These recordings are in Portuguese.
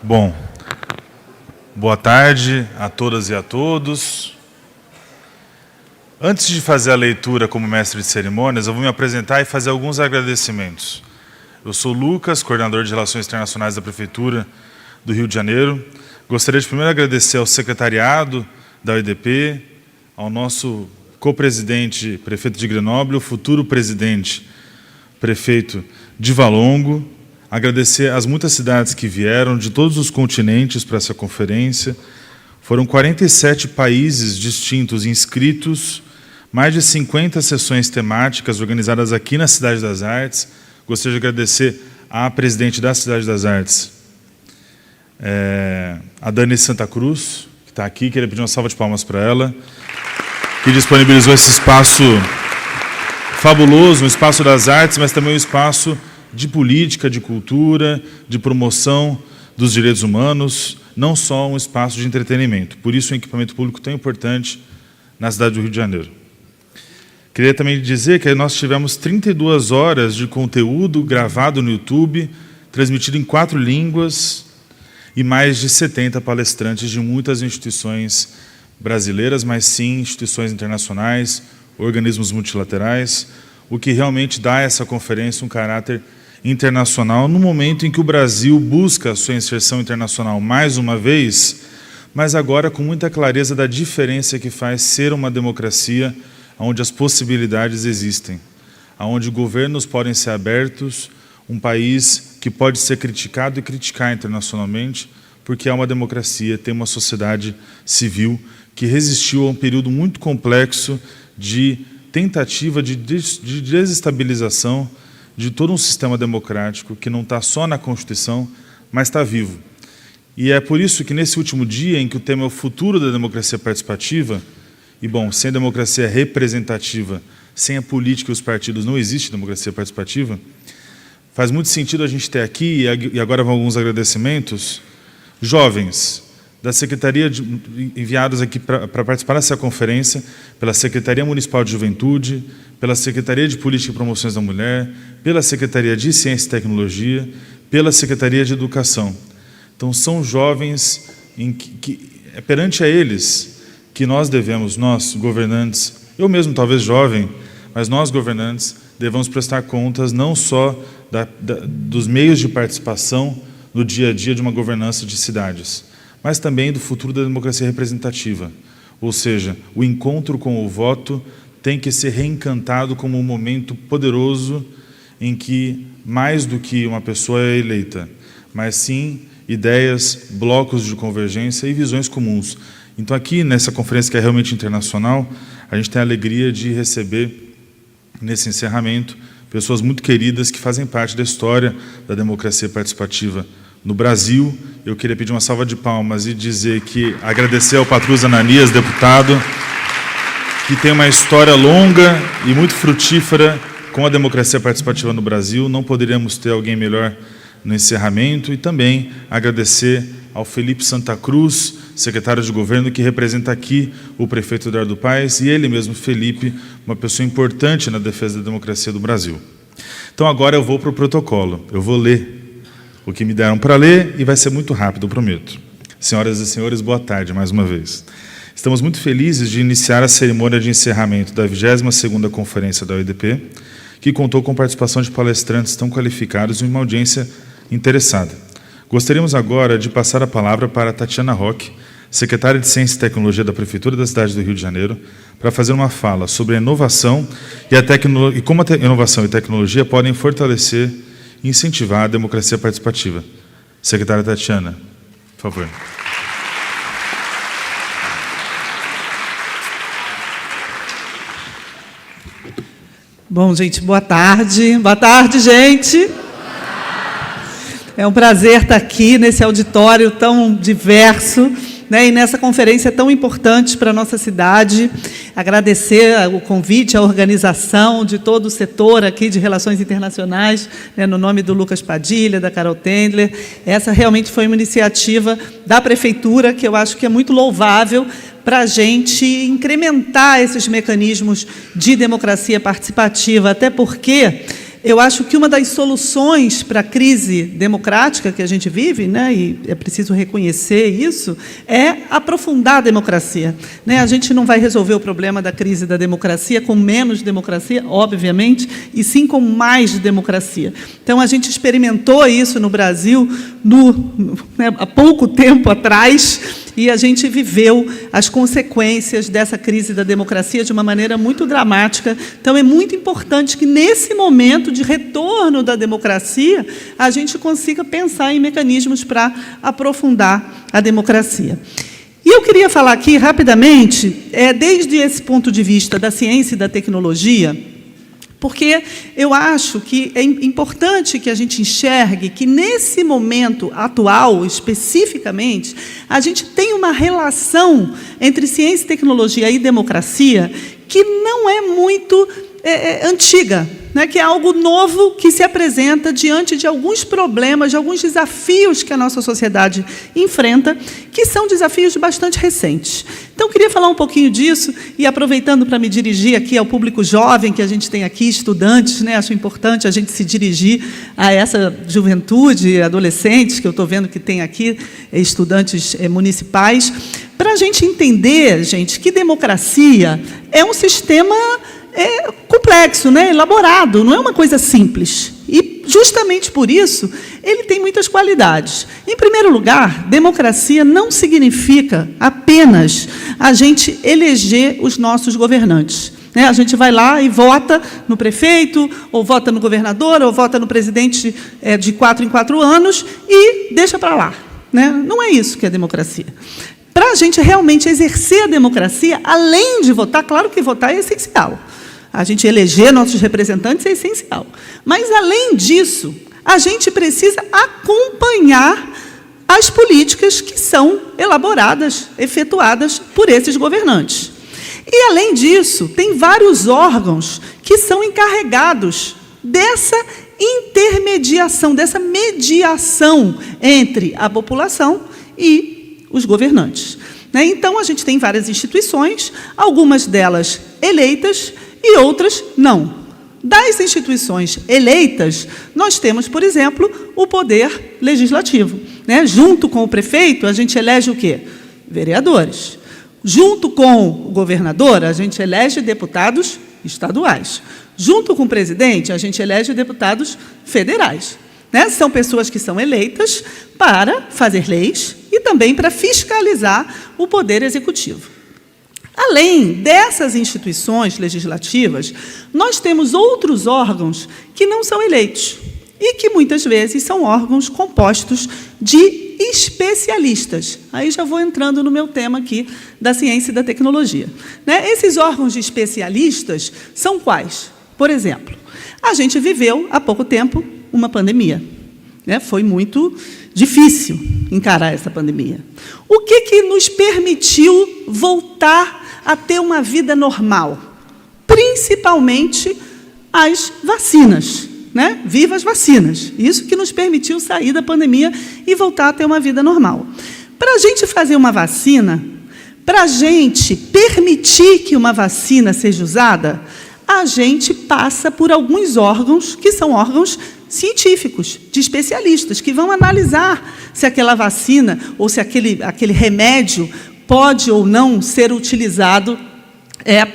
Bom, boa tarde a todas e a todos. Antes de fazer a leitura como mestre de cerimônias, eu vou me apresentar e fazer alguns agradecimentos. Eu sou Lucas, coordenador de Relações Internacionais da Prefeitura do Rio de Janeiro. Gostaria de primeiro agradecer ao secretariado da UEDP, ao nosso co-presidente, prefeito de Grenoble, o futuro presidente, prefeito de Valongo. Agradecer às muitas cidades que vieram de todos os continentes para essa conferência. Foram 47 países distintos inscritos, mais de 50 sessões temáticas organizadas aqui na Cidade das Artes. Gostaria de agradecer à presidente da Cidade das Artes, a Dani Santa Cruz, que está aqui, queria pedir uma salva de palmas para ela, que disponibilizou esse espaço fabuloso, um espaço das artes, mas também um espaço de política, de cultura, de promoção dos direitos humanos, não só um espaço de entretenimento. Por isso, um equipamento público tão importante na cidade do Rio de Janeiro. Queria também dizer que nós tivemos 32 horas de conteúdo gravado no YouTube, transmitido em 4 línguas, e mais de 70 palestrantes de muitas instituições brasileiras, mas sim instituições internacionais, organismos multilaterais, o que realmente dá a essa conferência um caráter internacional, no momento em que o Brasil busca a sua inserção internacional mais uma vez, mas agora com muita clareza da diferença que faz ser uma democracia onde as possibilidades existem, onde governos podem ser abertos, um país que pode ser criticado e criticar internacionalmente, porque é uma democracia, tem uma sociedade civil que resistiu a um período muito complexo de tentativa de desestabilização de todo um sistema democrático que não está só na Constituição, mas está vivo. E é por isso que nesse último dia, em que o tema é o futuro da democracia participativa, e bom, sem a democracia representativa, sem a política e os partidos, não existe democracia participativa, faz muito sentido a gente ter aqui, e agora vão alguns agradecimentos, jovens da Secretaria, enviados aqui para participar dessa conferência, pela Secretaria Municipal de Juventude, pela Secretaria de Política e Promoções da Mulher, pela Secretaria de Ciência e Tecnologia, pela Secretaria de Educação. Então, são jovens é perante a eles que nós devemos, nós, governantes, eu mesmo talvez jovem, mas nós, governantes, devemos prestar contas não só dos meios de participação no dia a dia de uma governança de cidades, mas também do futuro da democracia representativa. Ou seja, o encontro com o voto tem que ser reencantado como um momento poderoso em que, mais do que uma pessoa é eleita, mas sim ideias, blocos de convergência e visões comuns. Então, aqui, nessa conferência que é realmente internacional, a gente tem a alegria de receber, nesse encerramento, pessoas muito queridas que fazem parte da história da democracia participativa no Brasil. Eu queria pedir uma salva de palmas e dizer que agradecer ao Patrus Ananias, deputado, que tem uma história longa e muito frutífera com a democracia participativa no Brasil. Não poderíamos ter alguém melhor no encerramento. E também agradecer ao Felipe Santa Cruz, secretário de governo, que representa aqui o prefeito Eduardo Paes, e ele mesmo, Felipe, uma pessoa importante na defesa da democracia do Brasil. Então, agora eu vou para o protocolo. Eu vou ler o que me deram para ler, e vai ser muito rápido, eu prometo. Senhoras e senhores, boa tarde, mais uma vez. Estamos muito felizes de iniciar a cerimônia de encerramento da 22ª Conferência da UEDP, que contou com participação de palestrantes tão qualificados e uma audiência interessada. Gostaríamos agora de passar a palavra para a Tatiana Roque, secretária de Ciência e Tecnologia da Prefeitura da cidade do Rio de Janeiro, para fazer uma fala sobre a inovação e como a inovação e tecnologia podem fortalecer e incentivar a democracia participativa. Secretária Tatiana, por favor. Bom, gente, boa tarde. Boa tarde, gente. É um prazer estar aqui nesse auditório tão diverso, né, e nessa conferência tão importante para a nossa cidade. Agradecer o convite, a organização de todo o setor aqui de Relações Internacionais, né, no nome do Lucas Padilha, da Carol Tendler. Essa realmente foi uma iniciativa da Prefeitura que eu acho que é muito louvável para a gente incrementar esses mecanismos de democracia participativa, até porque Eu acho que uma das soluções para a crise democrática que a gente vive, né, e é preciso reconhecer isso, é aprofundar a democracia. Né? A gente não vai resolver o problema da crise da democracia com menos democracia, obviamente, e sim com mais democracia. Então, a gente experimentou isso no Brasil há pouco tempo atrás, e a gente viveu as consequências dessa crise da democracia de uma maneira muito dramática. Então, é muito importante que, nesse momento de retorno da democracia, a gente consiga pensar em mecanismos para aprofundar a democracia. E eu queria falar aqui, rapidamente, desde esse ponto de vista da ciência e da tecnologia, porque eu acho que é importante que a gente enxergue que, nesse momento atual, especificamente, a gente tem uma relação entre ciência, tecnologia e democracia que não é muito antiga, né, que é algo novo que se apresenta diante de alguns problemas, de alguns desafios que a nossa sociedade enfrenta, que são desafios bastante recentes. Então, queria falar um pouquinho disso, e aproveitando para me dirigir aqui ao público jovem que a gente tem aqui, estudantes, né, acho importante a gente se dirigir a essa juventude, adolescentes, que eu estou vendo que tem aqui, estudantes municipais, para a gente entender, gente, que democracia é um sistema complexo, né, elaborado, não é uma coisa simples. E, justamente por isso, ele tem muitas qualidades. Em primeiro lugar, democracia não significa apenas a gente eleger os nossos governantes. Né? A gente vai lá e vota no prefeito, ou vota no governador, ou vota no presidente de 4 em 4 anos e deixa para lá. Né? Não é isso que é democracia. Para a gente realmente exercer a democracia, além de votar, claro que votar é essencial. A gente eleger nossos representantes é essencial. Mas, além disso, a gente precisa acompanhar as políticas que são elaboradas, efetuadas por esses governantes. E, além disso, tem vários órgãos que são encarregados dessa intermediação, dessa mediação entre a população e os governantes. Né? Então, a gente tem várias instituições, algumas delas eleitas e outras não. Das instituições eleitas, nós temos, por exemplo, o poder legislativo. Né? Junto com o prefeito, a gente elege o quê? Vereadores. Junto com o governador, a gente elege deputados estaduais. Junto com o presidente, a gente elege deputados federais. Né? São pessoas que são eleitas para fazer leis e também para fiscalizar o poder executivo. Além dessas instituições legislativas, nós temos outros órgãos que não são eleitos e que, muitas vezes, são órgãos compostos de especialistas. Aí já vou entrando no meu tema aqui da ciência e da tecnologia. Né? Esses órgãos de especialistas são quais? Por exemplo, a gente viveu, há pouco tempo, uma pandemia. Né? Foi muito difícil encarar essa pandemia. O que nos permitiu voltar a ter uma vida normal? Principalmente as vacinas. Né? Viva as vacinas. Isso que nos permitiu sair da pandemia e voltar a ter uma vida normal. Para a gente fazer uma vacina, para a gente permitir que uma vacina seja usada, a gente passa por alguns órgãos, que são órgãos científicos, de especialistas, que vão analisar se aquela vacina ou se aquele remédio pode ou não ser utilizado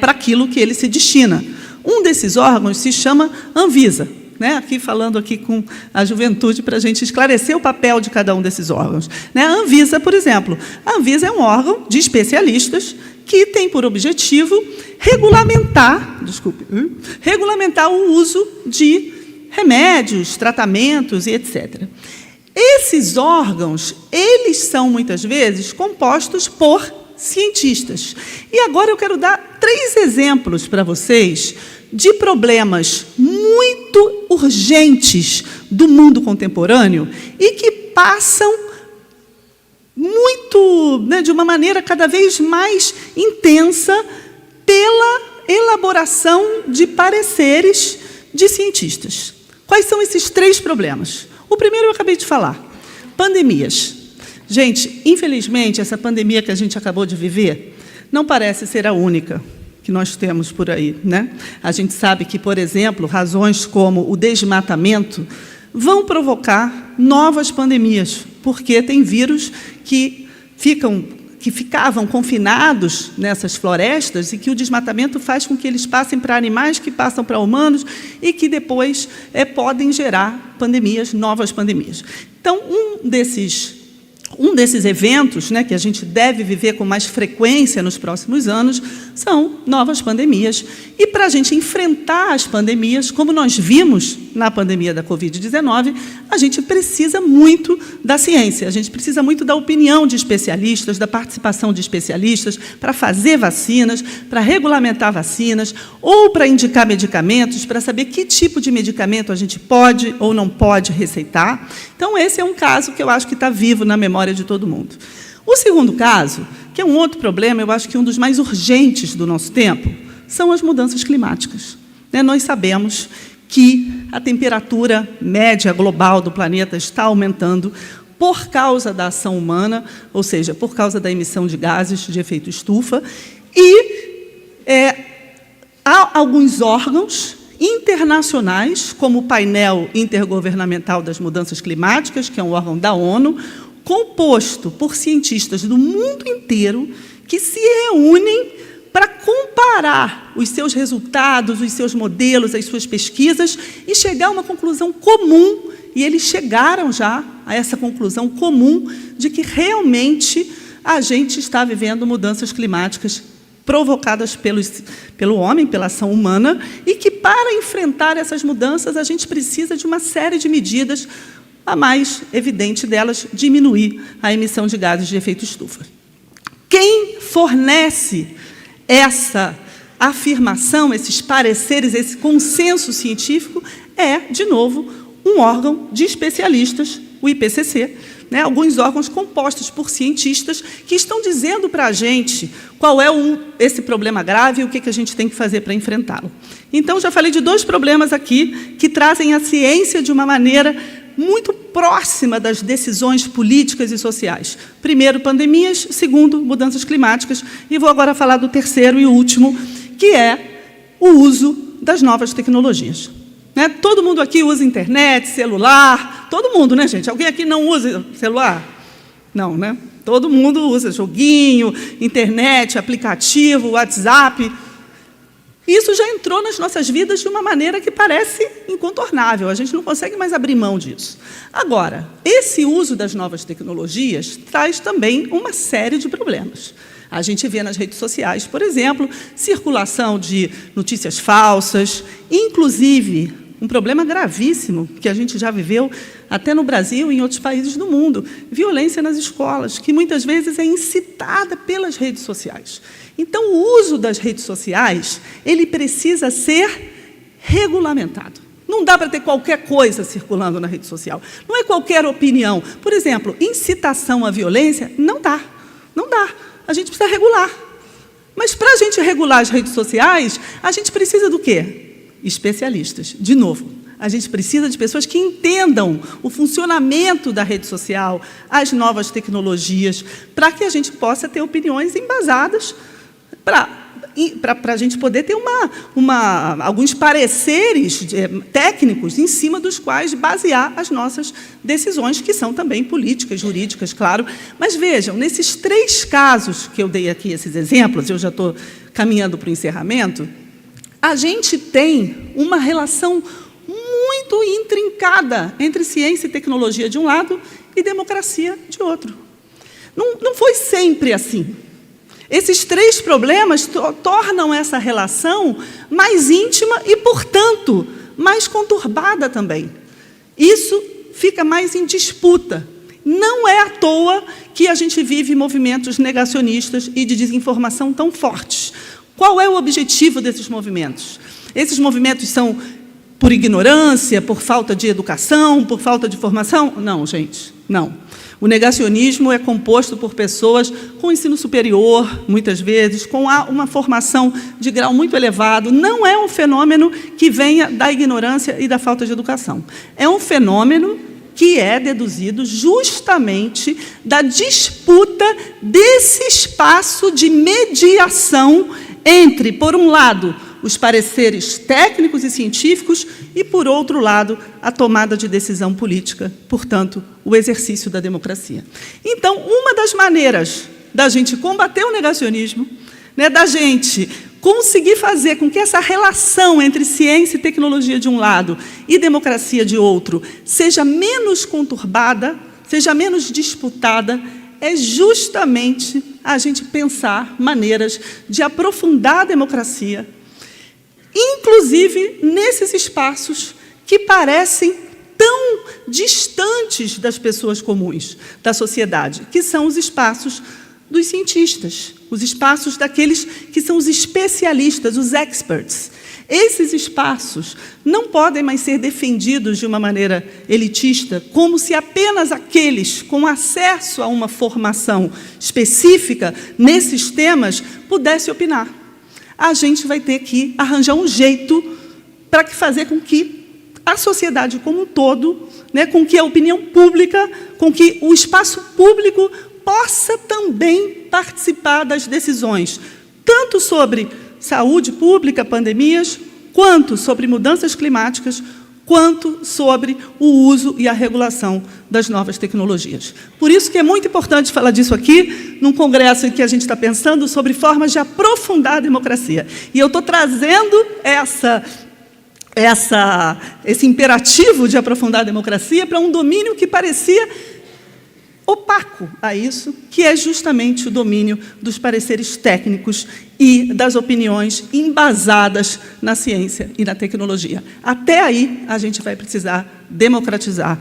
para aquilo que ele se destina. Um desses órgãos se chama Anvisa. Né? Aqui falando aqui com a juventude para a gente esclarecer o papel de cada um desses órgãos. Né? A Anvisa, por exemplo. A Anvisa é um órgão de especialistas que tem por objetivo regulamentar o uso de remédios, tratamentos e etc. Esses órgãos, eles são, muitas vezes, compostos por cientistas. E agora eu quero dar 3 exemplos para vocês de problemas muito urgentes do mundo contemporâneo e que passam muito, né, de uma maneira cada vez mais intensa pela elaboração de pareceres de cientistas. Quais são esses 3 problemas? O primeiro eu acabei de falar, pandemias. Gente, infelizmente, essa pandemia que a gente acabou de viver não parece ser a única que nós temos por aí, né? A gente sabe que, por exemplo, razões como o desmatamento vão provocar novas pandemias, porque tem vírus que ficavam confinados nessas florestas e que o desmatamento faz com que eles passem para animais, que passam para humanos e que depois podem gerar pandemias, novas pandemias. Então, um desses eventos, né, que a gente deve viver com mais frequência nos próximos anos são novas pandemias. E, para a gente enfrentar as pandemias, como nós vimos na pandemia da Covid-19, a gente precisa muito da ciência, a gente precisa muito da opinião de especialistas, da participação de especialistas para fazer vacinas, para regulamentar vacinas, ou para indicar medicamentos, para saber que tipo de medicamento a gente pode ou não pode receitar. Então, esse é um caso que eu acho que está vivo na memória de todo mundo. O segundo caso, que é um outro problema, eu acho que um dos mais urgentes do nosso tempo, são as mudanças climáticas. Nós sabemos que a temperatura média global do planeta está aumentando por causa da ação humana, ou seja, por causa da emissão de gases de efeito estufa, e há alguns órgãos internacionais, como o Painel Intergovernamental das Mudanças Climáticas, que é um órgão da ONU, composto por cientistas do mundo inteiro, que se reúnem para comparar os seus resultados, os seus modelos, as suas pesquisas e chegar a uma conclusão comum, e eles chegaram já a essa conclusão comum de que realmente a gente está vivendo mudanças climáticas provocadas pelo homem, pela ação humana, e que, para enfrentar essas mudanças, a gente precisa de uma série de medidas, a mais evidente delas, diminuir a emissão de gases de efeito estufa. Quem fornece essa afirmação, esses pareceres, esse consenso científico, de novo, um órgão de especialistas, o IPCC, alguns órgãos compostos por cientistas que estão dizendo para a gente qual é esse problema grave e o que a gente tem que fazer para enfrentá-lo. Então, já falei de dois problemas aqui que trazem a ciência de uma maneira muito próxima das decisões políticas e sociais. Primeiro, pandemias. Segundo, mudanças climáticas. E vou agora falar do terceiro e último, que é o uso das novas tecnologias. Todo mundo aqui usa internet, celular, todo mundo, né, gente? Alguém aqui não usa celular? Não, né? Todo mundo usa joguinho, internet, aplicativo, WhatsApp. Isso já entrou nas nossas vidas de uma maneira que parece incontornável, a gente não consegue mais abrir mão disso. Agora, esse uso das novas tecnologias traz também uma série de problemas. A gente vê nas redes sociais, por exemplo, circulação de notícias falsas, inclusive um problema gravíssimo que a gente já viveu até no Brasil e em outros países do mundo, violência nas escolas, que muitas vezes é incitada pelas redes sociais. Então, o uso das redes sociais, ele precisa ser regulamentado. Não dá para ter qualquer coisa circulando na rede social. Não é qualquer opinião. Por exemplo, incitação à violência, não dá. Não dá. A gente precisa regular. Mas, para a gente regular as redes sociais, a gente precisa do quê? Especialistas. De novo, a gente precisa de pessoas que entendam o funcionamento da rede social, as novas tecnologias, para que a gente possa ter opiniões embasadas, para a gente poder ter alguns pareceres técnicos em cima dos quais basear as nossas decisões, que são também políticas, jurídicas, claro. Mas vejam, nesses três casos que eu dei aqui, esses exemplos, eu já estou caminhando para o encerramento, a gente tem uma relação muito intrincada entre ciência e tecnologia de um lado e democracia de outro. Não foi sempre assim. Esses três problemas tornam essa relação mais íntima e, portanto, mais conturbada também. Isso fica mais em disputa. Não é à toa que a gente vive movimentos negacionistas e de desinformação tão fortes. Qual é o objetivo desses movimentos? Esses movimentos são por ignorância, por falta de educação, por falta de formação? Não, gente, não. O negacionismo é composto por pessoas com ensino superior, muitas vezes, com uma formação de grau muito elevado. Não é um fenômeno que venha da ignorância e da falta de educação. É um fenômeno que é deduzido justamente da disputa desse espaço de mediação entre, por um lado, os pareceres técnicos e científicos e, por outro lado, a tomada de decisão política, portanto, o exercício da democracia. Então, uma das maneiras da gente combater o negacionismo, né, da gente conseguir fazer com que essa relação entre ciência e tecnologia de um lado e democracia de outro seja menos conturbada, seja menos disputada, é justamente a gente pensar maneiras de aprofundar a democracia, inclusive nesses espaços que parecem tão distantes das pessoas comuns, da sociedade, que são os espaços dos cientistas, os espaços daqueles que são os especialistas, os experts. Esses espaços não podem mais ser defendidos de uma maneira elitista, como se apenas aqueles com acesso a uma formação específica nesses temas pudessem opinar. A gente vai ter que arranjar um jeito para fazer com que a sociedade como um todo, né, com que a opinião pública, com que o espaço público possa também participar das decisões, tanto sobre saúde pública, pandemias, quanto sobre mudanças climáticas, quanto sobre o uso e a regulação das novas tecnologias. Por isso que é muito importante falar disso aqui, num congresso em que a gente está pensando sobre formas de aprofundar a democracia. E eu estou trazendo esse imperativo de aprofundar a democracia para um domínio que parecia opaco a isso, que é justamente o domínio dos pareceres técnicos e das opiniões embasadas na ciência e na tecnologia. Até aí, a gente vai precisar democratizar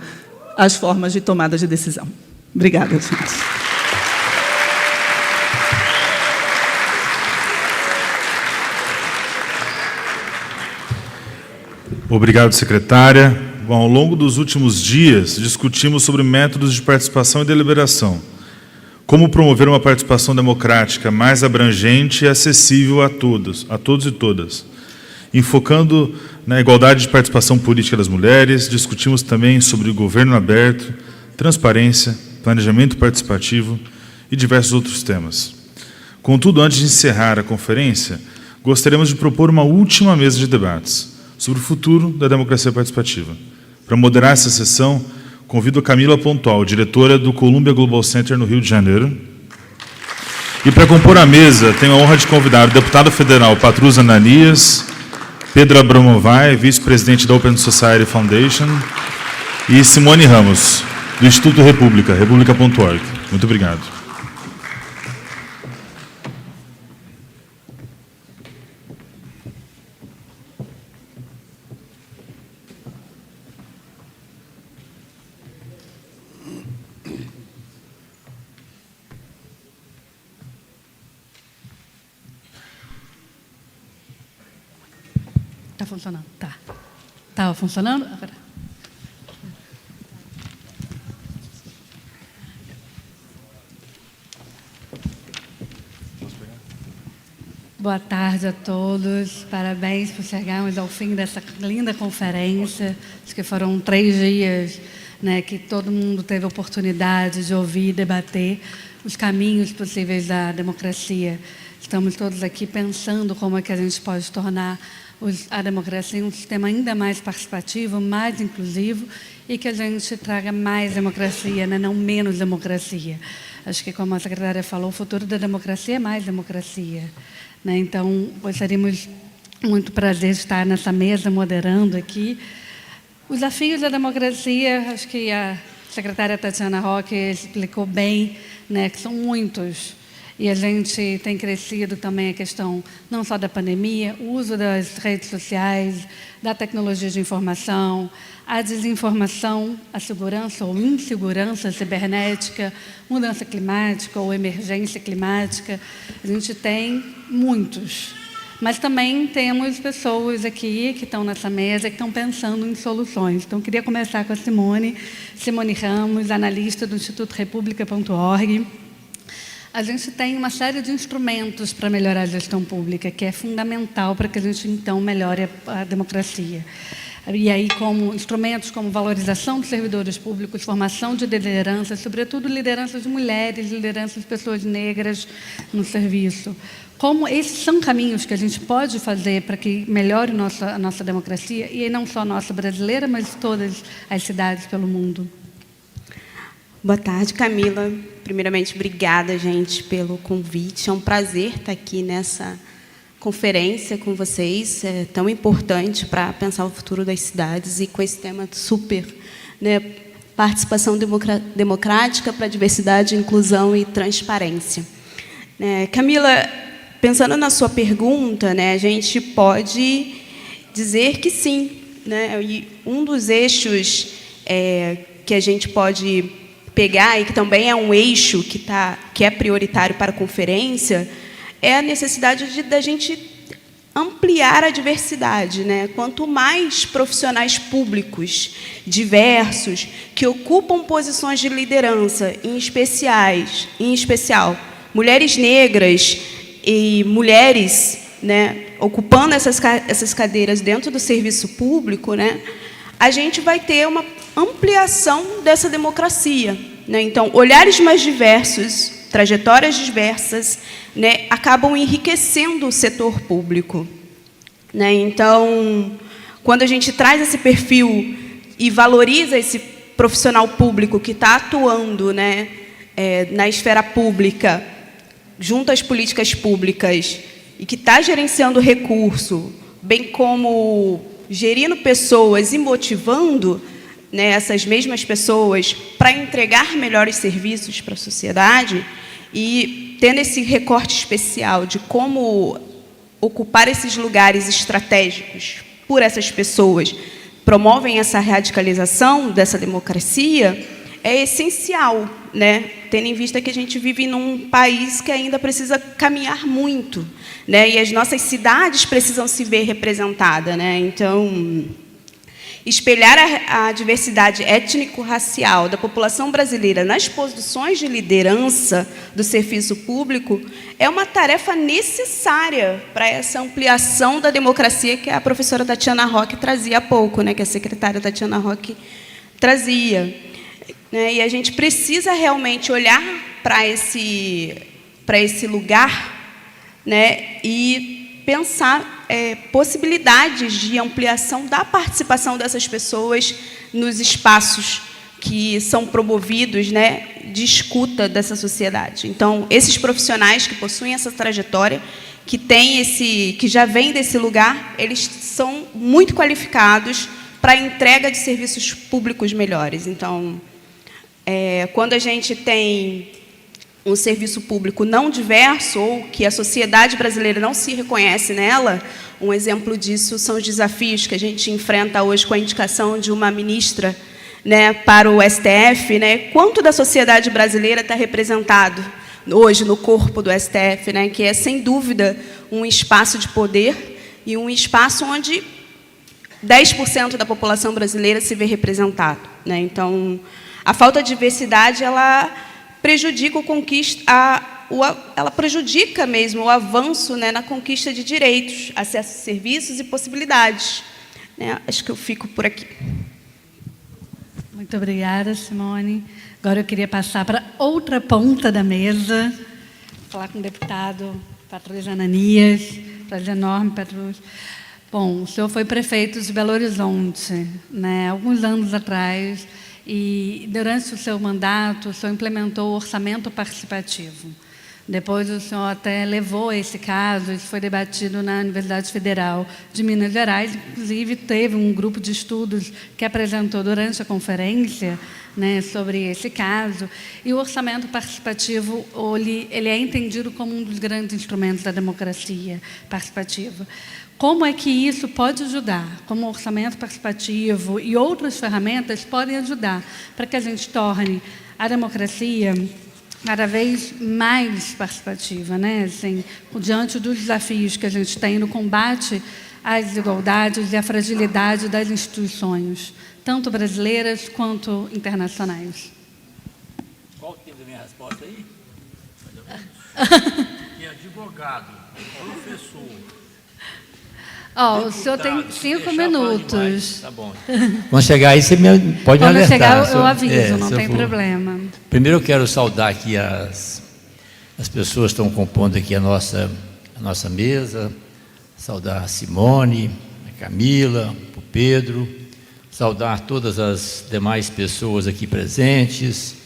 as formas de tomada de decisão. Obrigada, gente. Obrigado, secretária. Bom, ao longo dos últimos dias, discutimos sobre métodos de participação e deliberação. Como promover uma participação democrática mais abrangente e acessível a todos e todas. Enfocando na igualdade de participação política das mulheres, discutimos também sobre o governo aberto, transparência, planejamento participativo e diversos outros temas. Contudo, antes de encerrar a conferência, gostaríamos de propor uma última mesa de debates sobre o futuro da democracia participativa. Para moderar essa sessão, convido a Camila Pontual, diretora do Columbia Global Center no Rio de Janeiro. E para compor a mesa, tenho a honra de convidar o deputado federal Patrus Ananias, Pedro Abramovay, vice-presidente da Open Society Foundation, e Simone Ramos, do Instituto República.org. Muito obrigado. Está funcionando? Tá. Estava funcionando? Agora. Boa tarde a todos. Parabéns por chegarmos ao fim dessa linda conferência. Acho que foram 3 dias, né, que todo mundo teve a oportunidade de ouvir e debater os caminhos possíveis da democracia. Estamos todos aqui pensando como é que a gente pode tornar a democracia um sistema ainda mais participativo, mais inclusivo e que a gente traga mais democracia, né? Não menos democracia. Acho que, como a secretária falou, o futuro da democracia é mais democracia, né? Então, gostaríamos muito prazer de estar nessa mesa moderando aqui. Os desafios da democracia, acho que a secretária Tatiana Roque explicou bem, né, que são muitos. E a gente tem crescido também a questão não só da pandemia, o uso das redes sociais, da tecnologia de informação, a desinformação, a segurança ou insegurança cibernética, mudança climática ou emergência climática. A gente tem muitos. Mas também temos pessoas aqui que estão nessa mesa, que estão pensando em soluções. Então, queria começar com a Simone Ramos, analista do Instituto República.org. A gente tem uma série de instrumentos para melhorar a gestão pública, que é fundamental para que a gente, então, melhore a democracia. E aí, como instrumentos como valorização dos servidores públicos, formação de lideranças, sobretudo lideranças de mulheres, lideranças de pessoas negras no serviço, como esses são caminhos que a gente pode fazer para que melhore a nossa democracia, e não só a nossa brasileira, mas todas as cidades pelo mundo. Boa tarde, Camila. Primeiramente, obrigada, gente, pelo convite. É um prazer estar aqui nessa conferência com vocês. É tão importante para pensar o futuro das cidades e com esse tema super, né, participação democrática para diversidade, inclusão e transparência. Camila, pensando na sua pergunta, né, a gente pode dizer que sim, né, e um dos eixos que a gente pode pegar, e que também é um eixo que é prioritário para a conferência, é a necessidade da gente ampliar a diversidade, né? Quanto mais profissionais públicos diversos, que ocupam posições de liderança, em especial, mulheres negras e mulheres, né, ocupando essas cadeiras dentro do serviço público, né, a gente vai ter uma ampliação dessa democracia, né? Então, olhares mais diversos, trajetórias diversas, né, acabam enriquecendo o setor público, né? Então, quando a gente traz esse perfil e valoriza esse profissional público que está atuando, né, na esfera pública, junto às políticas públicas, e que está gerenciando recurso, bem como gerindo pessoas e motivando, né, essas mesmas pessoas para entregar melhores serviços para a sociedade, e tendo esse recorte especial de como ocupar esses lugares estratégicos por essas pessoas promovem essa radicalização dessa democracia, é essencial, né, tendo em vista que a gente vive num país que ainda precisa caminhar muito, né, e as nossas cidades precisam se ver representadas, né? Então, espelhar a diversidade étnico-racial da população brasileira nas posições de liderança do serviço público é uma tarefa necessária para essa ampliação da democracia que a professora Tatiana Roque trazia há pouco, né, que a secretária Tatiana Roque trazia. E a gente precisa realmente olhar para esse lugar, né, e pensar possibilidades de ampliação da participação dessas pessoas nos espaços que são promovidos, né, de escuta dessa sociedade. Então, esses profissionais que possuem essa trajetória, que já vêm desse lugar, eles são muito qualificados para a entrega de serviços públicos melhores. Então, quando a gente tem um serviço público não diverso, ou que a sociedade brasileira não se reconhece nela, um exemplo disso são os desafios que a gente enfrenta hoje com a indicação de uma ministra, né, para o STF, né? Quanto da sociedade brasileira está representado hoje no corpo do STF, né, que é, sem dúvida, um espaço de poder e um espaço onde 10% da população brasileira se vê representado, né? Então, a falta de diversidade, ela prejudica ela prejudica mesmo o avanço, né, na conquista de direitos, acesso a serviços e possibilidades, né? Acho que eu fico por aqui. Muito obrigada, Simone. Agora eu queria passar para outra ponta da mesa, falar com o deputado Patrus Ananias. Prazer enorme, Patrus. Bom, o senhor foi prefeito de Belo Horizonte, né, alguns anos atrás, e, durante o seu mandato, o senhor implementou o orçamento participativo. Depois, o senhor até levou esse caso, isso foi debatido na Universidade Federal de Minas Gerais, inclusive teve um grupo de estudos que apresentou durante a conferência, né, sobre esse caso, e o orçamento participativo, ele é entendido como um dos grandes instrumentos da democracia participativa. Como é que isso pode ajudar? Como o orçamento participativo e outras ferramentas podem ajudar para que a gente torne a democracia cada vez mais participativa, né? Assim, diante dos desafios que a gente tem no combate às desigualdades e à fragilidade das instituições, tanto brasileiras quanto internacionais. Qual o tempo da minha resposta aí? E advogado, professor. O senhor tem 5 minutos. Tá bom. Quando chegar aí, você pode me alertar. Quando chegar, eu aviso, não tem problema. Primeiro, eu quero saudar aqui as pessoas que estão compondo aqui a a nossa mesa, saudar a Simone, a Camila, o Pedro, saudar todas as demais pessoas aqui presentes.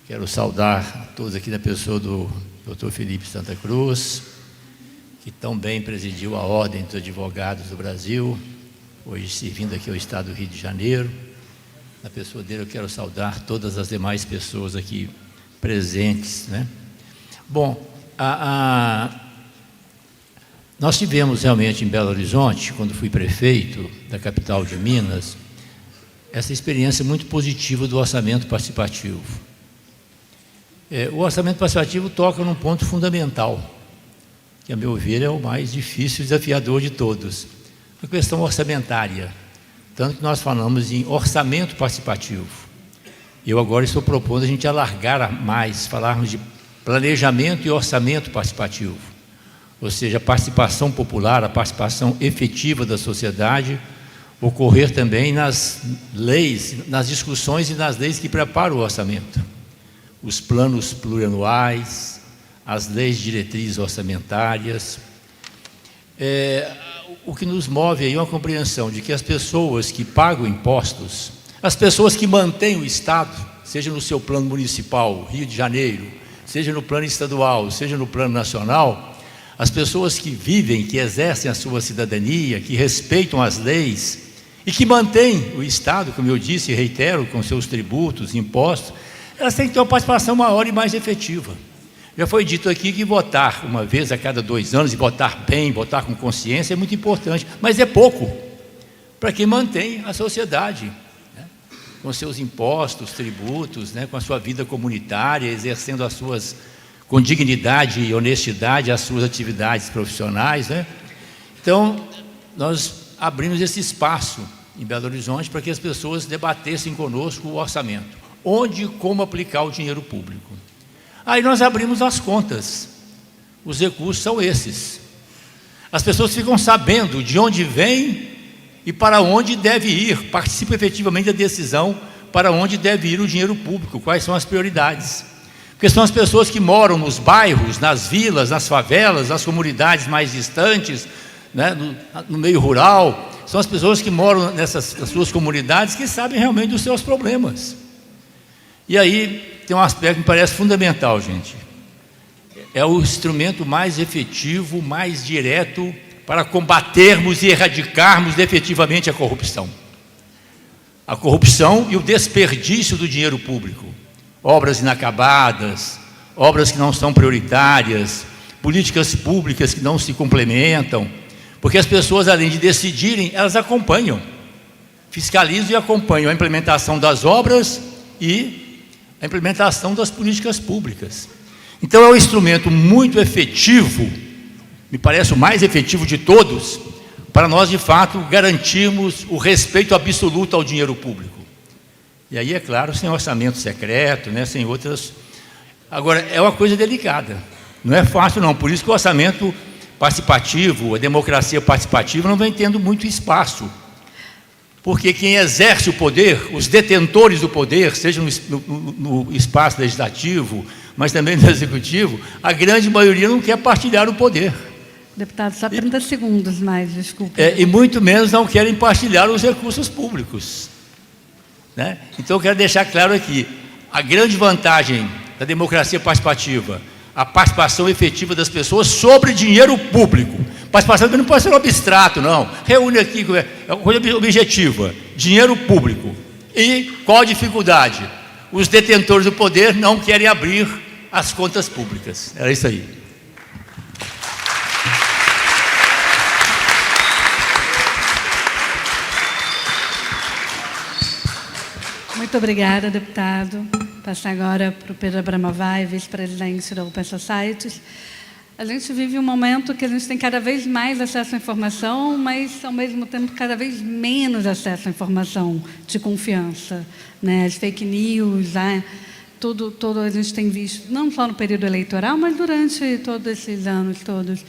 Quero saudar a todos aqui na pessoa do Dr. Felipe Santa Cruz, que tão bem presidiu a Ordem dos Advogados do Brasil, hoje servindo aqui ao Estado do Rio de Janeiro. Na pessoa dele eu quero saudar todas as demais pessoas aqui presentes, né? Bom, nós tivemos realmente em Belo Horizonte, quando fui prefeito da capital de Minas, essa experiência muito positiva do orçamento participativo. O orçamento participativo toca num ponto fundamental, que, a meu ver, é o mais difícil e desafiador de todos, a questão orçamentária. Tanto que nós falamos em orçamento participativo. Eu agora estou propondo a gente alargar mais, falarmos de planejamento e orçamento participativo, ou seja, a participação popular, a participação efetiva da sociedade, ocorrer também nas leis, nas discussões e nas leis que preparam o orçamento. Os planos plurianuais, as leis de diretrizes orçamentárias. O que nos move aí é uma compreensão de que as pessoas que pagam impostos, as pessoas que mantêm o Estado, seja no seu plano municipal, Rio de Janeiro, seja no plano estadual, seja no plano nacional, as pessoas que vivem, que exercem a sua cidadania, que respeitam as leis e que mantêm o Estado, como eu disse e reitero, com seus tributos, impostos, elas têm que ter uma participação maior e mais efetiva. Já foi dito aqui que votar uma vez a cada 2 anos, e votar bem, votar com consciência, é muito importante, mas é pouco para quem mantém a sociedade, né, com seus impostos, tributos, né, com a sua vida comunitária, exercendo as suas, com dignidade e honestidade, as suas atividades profissionais, né? Então, nós abrimos esse espaço em Belo Horizonte para que as pessoas debatessem conosco o orçamento, onde e como aplicar o dinheiro público. Aí nós abrimos as contas, os recursos são esses. As pessoas ficam sabendo de onde vem e para onde deve ir, participam efetivamente da decisão para onde deve ir o dinheiro público, quais são as prioridades. Porque são as pessoas que moram nos bairros, nas vilas, nas favelas, nas comunidades mais distantes, né, no meio rural, são as pessoas que moram nas suas comunidades que sabem realmente dos seus problemas. E aí tem um aspecto que me parece fundamental, gente. É o instrumento mais efetivo, mais direto para combatermos e erradicarmos efetivamente a corrupção. A corrupção e o desperdício do dinheiro público. Obras inacabadas, obras que não são prioritárias, políticas públicas que não se complementam, porque as pessoas, além de decidirem, elas acompanham, fiscalizam e acompanham a implementação das obras e a implementação das políticas públicas. Então é um instrumento muito efetivo, me parece o mais efetivo de todos, para nós de fato garantirmos o respeito absoluto ao dinheiro público. E aí, é claro, sem orçamento secreto, né, sem outras. Agora, é uma coisa delicada, não é fácil não, por isso que o orçamento participativo, a democracia participativa não vem tendo muito espaço. Porque quem exerce o poder, os detentores do poder, seja no espaço legislativo, mas também no executivo, a grande maioria não quer partilhar o poder. Deputado, só 30 segundos mais, desculpa. E muito menos não querem partilhar os recursos públicos, né? Então eu quero deixar claro aqui, a grande vantagem da democracia participativa, a participação efetiva das pessoas sobre dinheiro público. Participação não pode ser um abstrato, não. Reúne aqui, é uma coisa objetiva, dinheiro público. E qual a dificuldade? Os detentores do poder não querem abrir as contas públicas. Era isso aí. Muito obrigada, deputado. Passar agora para o Pedro Abramovay, vice-presidente da Open Societies. A gente vive um momento que a gente tem cada vez mais acesso à informação, mas, ao mesmo tempo, cada vez menos acesso à informação de confiança, né? As fake news, tudo a gente tem visto, não só no período eleitoral, mas durante todos esses anos todos.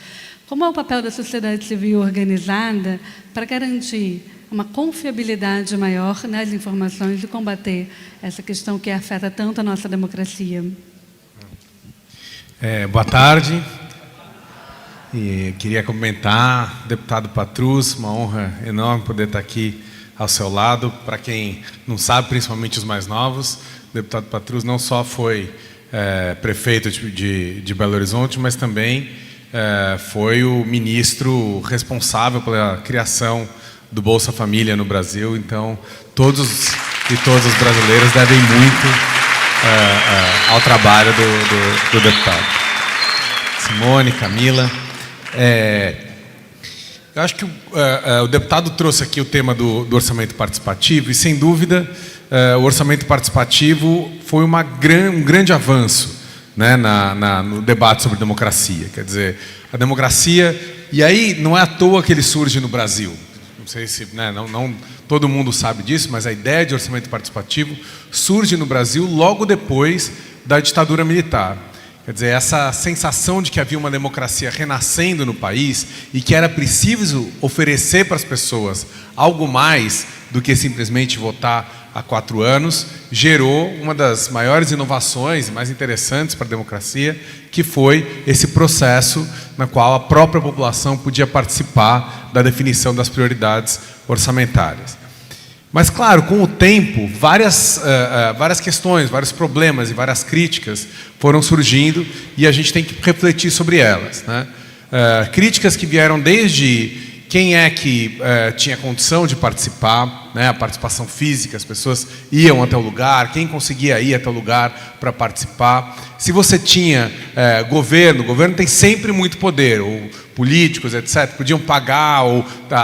Como é o papel da sociedade civil organizada para garantir uma confiabilidade maior nas informações e combater essa questão que afeta tanto a nossa democracia? Boa tarde. E queria cumprimentar o deputado Patrus, uma honra enorme poder estar aqui ao seu lado. Para quem não sabe, principalmente os mais novos, o deputado Patrus não só foi prefeito de Belo Horizonte, mas também foi o ministro responsável pela criação do Bolsa Família no Brasil. Então, todos e todas os brasileiros devem muito ao trabalho do deputado. Simone, Camila. Eu acho que o deputado trouxe aqui o tema do orçamento participativo e, sem dúvida, o orçamento participativo foi um grande avanço, né, no debate sobre democracia. Quer dizer, a democracia... E aí, não é à toa que ele surge no Brasil. Não sei se... Né, não todo mundo sabe disso, mas a ideia de orçamento participativo surge no Brasil logo depois da ditadura militar. Quer dizer, essa sensação de que havia uma democracia renascendo no país e que era preciso oferecer para as pessoas algo mais do que simplesmente votar há 4 anos, gerou uma das maiores inovações e mais interessantes para a democracia, que foi esse processo na qual a própria população podia participar da definição das prioridades orçamentárias. Mas, claro, com o tempo, várias questões, vários problemas e várias críticas foram surgindo e a gente tem que refletir sobre elas, né? Críticas que vieram desde quem é que tinha condição de participar, né? A participação física, as pessoas iam até o lugar, quem conseguia ir até o lugar para participar. Se você tinha o governo tem sempre muito poder, ou políticos, etc., podiam pagar ou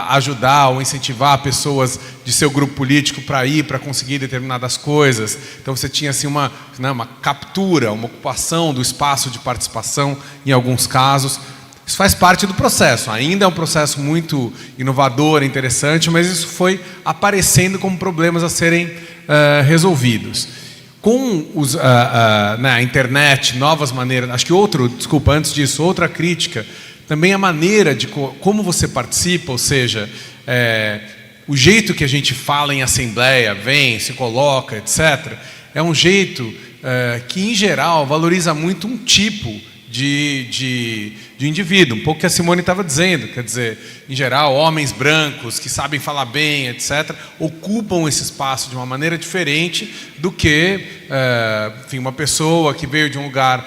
ajudar ou incentivar pessoas de seu grupo político para ir, para conseguir determinadas coisas. Então você tinha assim, uma captura, uma ocupação do espaço de participação em alguns casos. Isso faz parte do processo, ainda é um processo muito inovador, interessante, mas isso foi aparecendo como problemas a serem resolvidos. Com a internet, novas maneiras... Acho que antes disso, outra crítica, também a maneira de como você participa, ou seja, o jeito que a gente fala em assembleia, vem, se coloca, etc., é um jeito que, em geral, valoriza muito um tipo de indivíduo, um pouco que a Simone estava dizendo, quer dizer, em geral, homens brancos que sabem falar bem, etc., ocupam esse espaço de uma maneira diferente do que uma pessoa que veio de um lugar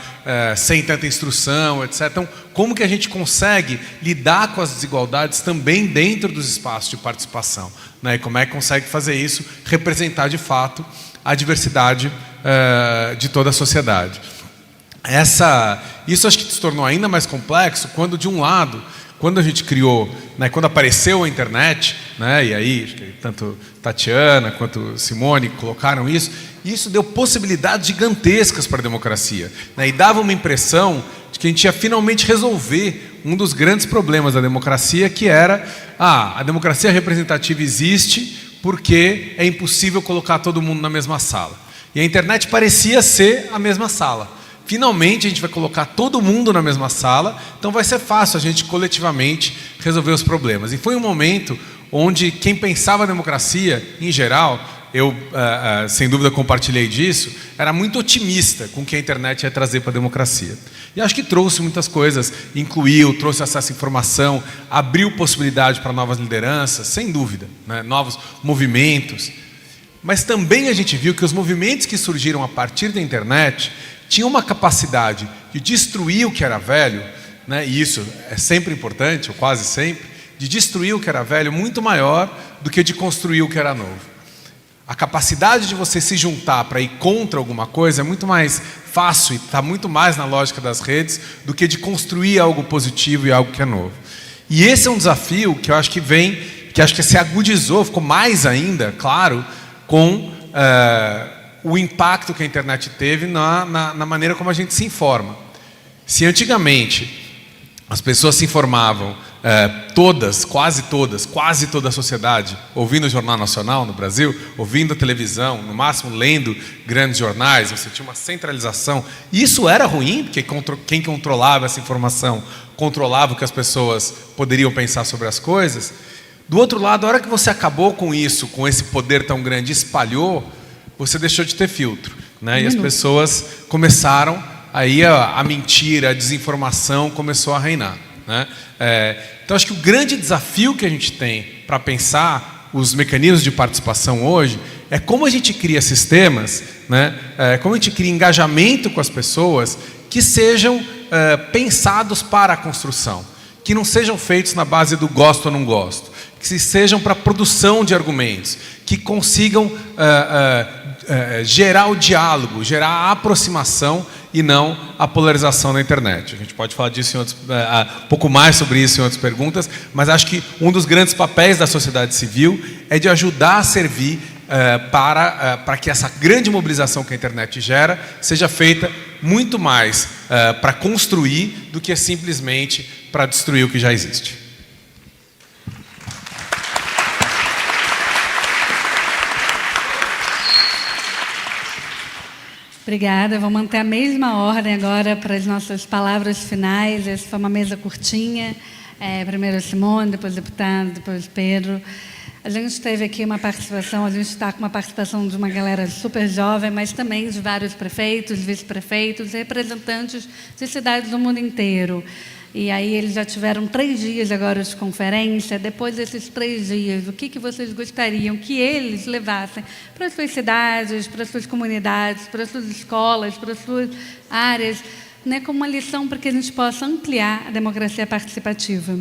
sem tanta instrução, etc. Então, como que a gente consegue lidar com as desigualdades também dentro dos espaços de participação, né? E como é que consegue fazer isso, representar de fato a diversidade de toda a sociedade. Isso acho que se tornou ainda mais complexo quando, de um lado, quando a gente criou, né, quando apareceu a internet, né, e aí acho que tanto Tatiana quanto Simone colocaram isso deu possibilidades gigantescas para a democracia, né, e dava uma impressão de que a gente ia finalmente resolver um dos grandes problemas da democracia, que era a democracia representativa existe porque é impossível colocar todo mundo na mesma sala. E a internet parecia ser a mesma sala. Finalmente, a gente vai colocar todo mundo na mesma sala, então vai ser fácil a gente coletivamente resolver os problemas. E foi um momento onde quem pensava a democracia, em geral, eu sem dúvida compartilhei disso, era muito otimista com o que a internet ia trazer para a democracia. E acho que trouxe muitas coisas, trouxe acesso à informação, abriu possibilidade para novas lideranças, sem dúvida, né? Novos movimentos. Mas também a gente viu que os movimentos que surgiram a partir da internet tinha uma capacidade de destruir o que era velho, né? E isso é sempre importante, ou quase sempre, de destruir o que era velho muito maior do que de construir o que era novo. A capacidade de você se juntar para ir contra alguma coisa é muito mais fácil e está muito mais na lógica das redes do que de construir algo positivo e algo que é novo. E esse é um desafio que eu acho que acho que se agudizou, ficou mais ainda, claro, com o impacto que a internet teve na maneira como a gente se informa. Se antigamente as pessoas se informavam, quase toda a sociedade, ouvindo o Jornal Nacional no Brasil, ouvindo a televisão, no máximo lendo grandes jornais, você tinha uma centralização. E isso era ruim, porque quem controlava essa informação controlava o que as pessoas poderiam pensar sobre as coisas. Do outro lado, a hora que você acabou com isso, com esse poder tão grande, espalhou, você deixou de ter filtro, né? E as pessoas começaram, aí a mentira, a desinformação começou a reinar, né? Então, acho que o grande desafio que a gente tem para pensar os mecanismos de participação hoje é como a gente cria sistemas, né? Como a gente cria engajamento com as pessoas que sejam pensados para a construção, que não sejam feitos na base do gosto ou não gosto, que sejam para a produção de argumentos, que consigam gerar o diálogo, gerar a aproximação e não a polarização na internet. A gente pode falar disso em um pouco mais sobre isso em outras perguntas, mas acho que um dos grandes papéis da sociedade civil é de ajudar a servir para que essa grande mobilização que a internet gera seja feita muito mais para construir do que simplesmente para destruir o que já existe. Obrigada. Vou manter a mesma ordem agora para as nossas palavras finais. Essa foi uma mesa curtinha. Primeiro a Simone, depois o deputado, depois o Pedro. A gente teve aqui uma participação, a gente está com uma participação de uma galera super jovem, mas também de vários prefeitos, vice-prefeitos, representantes de cidades do mundo inteiro. E aí eles já tiveram 3 dias agora de conferência. Depois desses 3 dias, o que vocês gostariam que eles levassem para as suas cidades, para as suas comunidades, para as suas escolas, para as suas áreas, né, como uma lição para que a gente possa ampliar a democracia participativa?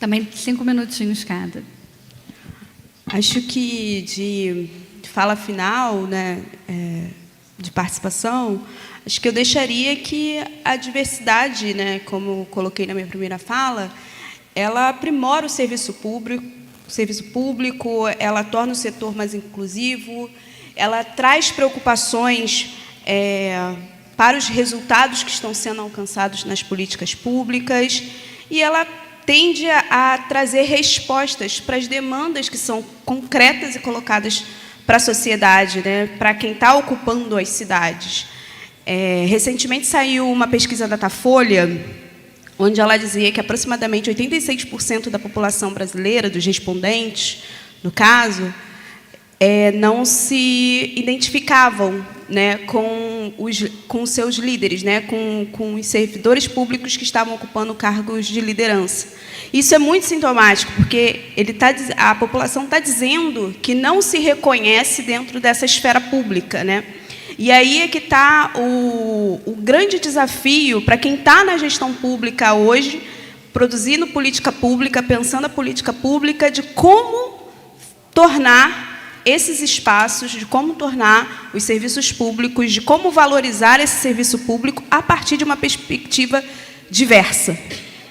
Também 5 minutinhos cada. Acho que de fala final, né, de participação, acho que eu deixaria que a diversidade, né, como coloquei na minha primeira fala, ela aprimora o serviço público, ela torna o setor mais inclusivo, ela traz preocupações para os resultados que estão sendo alcançados nas políticas públicas, e ela tende a trazer respostas para as demandas que são concretas e colocadas para a sociedade, né, para quem está ocupando as cidades. Recentemente saiu uma pesquisa da Datafolha, onde ela dizia que aproximadamente 86% da população brasileira, dos respondentes, no caso, não se identificavam, né, com os seus líderes, né, com os servidores públicos que estavam ocupando cargos de liderança. Isso é muito sintomático, porque a população está dizendo que não se reconhece dentro dessa esfera pública, né? E aí é que está o grande desafio para quem está na gestão pública hoje, produzindo política pública, pensando a política pública, de como tornar esses espaços, de como tornar os serviços públicos, de como valorizar esse serviço público a partir de uma perspectiva diversa,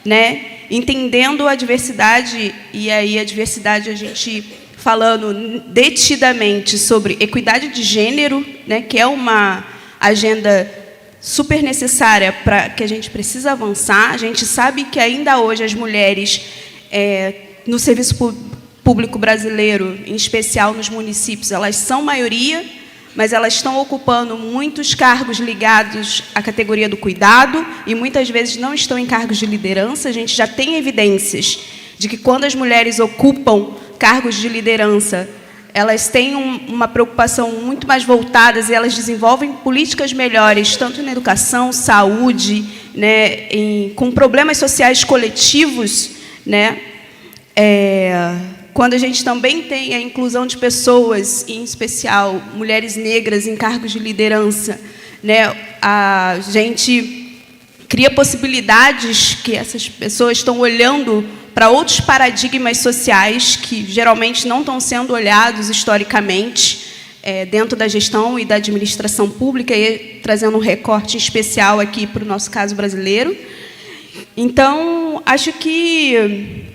né? Entendendo a diversidade, e aí a diversidade a gente falando detidamente sobre equidade de gênero, né, que é uma agenda super necessária para que a gente precisa avançar. A gente sabe que ainda hoje as mulheres no serviço público brasileiro, em especial nos municípios, elas são maioria, mas elas estão ocupando muitos cargos ligados à categoria do cuidado e muitas vezes não estão em cargos de liderança. A gente já tem evidências de que quando as mulheres ocupam cargos de liderança, elas têm uma preocupação muito mais voltadas e elas desenvolvem políticas melhores, tanto na educação, saúde, né, com problemas sociais coletivos, né? Quando a gente também tem a inclusão de pessoas, em especial mulheres negras, em cargos de liderança, né, a gente cria possibilidades que essas pessoas estão olhando para outros paradigmas sociais que geralmente não estão sendo olhados historicamente dentro da gestão e da administração pública, e trazendo um recorte especial aqui para o nosso caso brasileiro. Então, acho que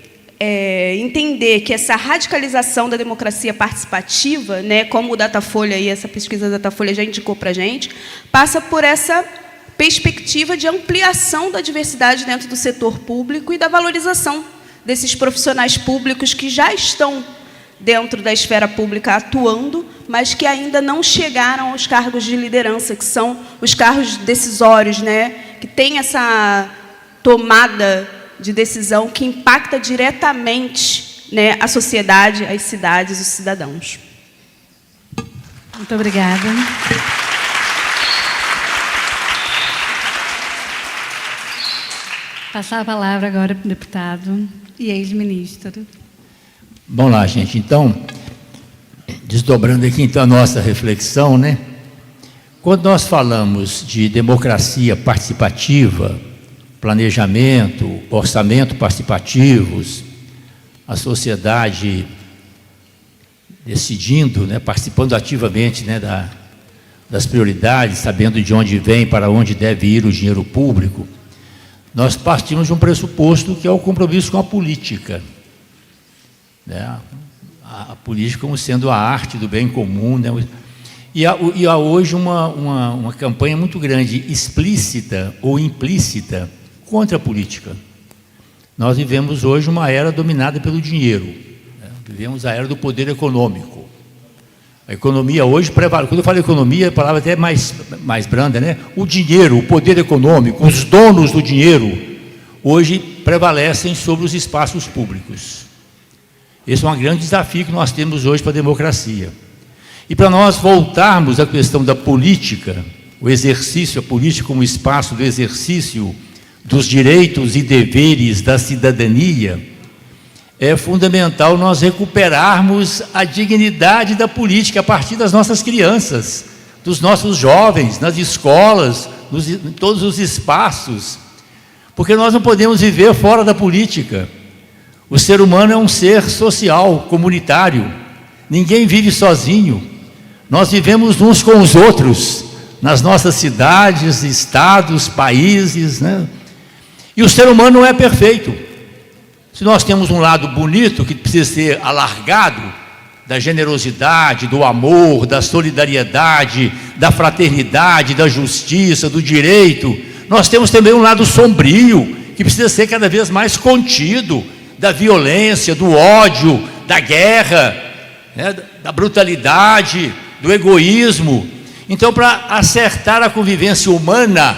entender que essa radicalização da democracia participativa, né, como o Datafolha e essa pesquisa da Datafolha já indicou para a gente, passa por essa perspectiva de ampliação da diversidade dentro do setor público e da valorização desses profissionais públicos que já estão dentro da esfera pública atuando, mas que ainda não chegaram aos cargos de liderança, que são os cargos decisórios, né, que tem essa tomada de decisão que impacta diretamente, né, a sociedade, as cidades, os cidadãos. Muito obrigada. Passar a palavra agora para o deputado e ex-ministro. Vamos lá, gente. Então, desdobrando aqui então a nossa reflexão, né? Quando nós falamos de democracia participativa, planejamento, orçamento participativos, a sociedade decidindo, né, participando ativamente, né, das prioridades, sabendo de onde vem, para onde deve ir o dinheiro público, nós partimos de um pressuposto que é o compromisso com a política, né? A política como sendo a arte do bem comum, né? E há hoje uma campanha muito grande, explícita ou implícita, contra a política. Nós vivemos hoje uma era dominada pelo dinheiro, né? Vivemos a era do poder econômico. A economia hoje prevalece. Quando eu falo economia, a palavra até é mais branda, né? O dinheiro, o poder econômico, os donos do dinheiro, hoje prevalecem sobre os espaços públicos. Esse é um grande desafio que nós temos hoje para a democracia. E para nós voltarmos à questão da política, o exercício, a política como espaço do exercício dos direitos e deveres da cidadania, é fundamental nós recuperarmos a dignidade da política a partir das nossas crianças, dos nossos jovens, nas escolas, em todos os espaços, porque nós não podemos viver fora da política. O ser humano é um ser social, comunitário, ninguém vive sozinho, nós vivemos uns com os outros, nas nossas cidades, estados, países, né? E o ser humano não é perfeito. Se nós temos um lado bonito que precisa ser alargado, da generosidade, do amor, da solidariedade, da fraternidade, da justiça, do direito, nós temos também um lado sombrio, que precisa ser cada vez mais contido, da violência, do ódio, da guerra, né, da brutalidade, do egoísmo. Então, para acertar a convivência humana,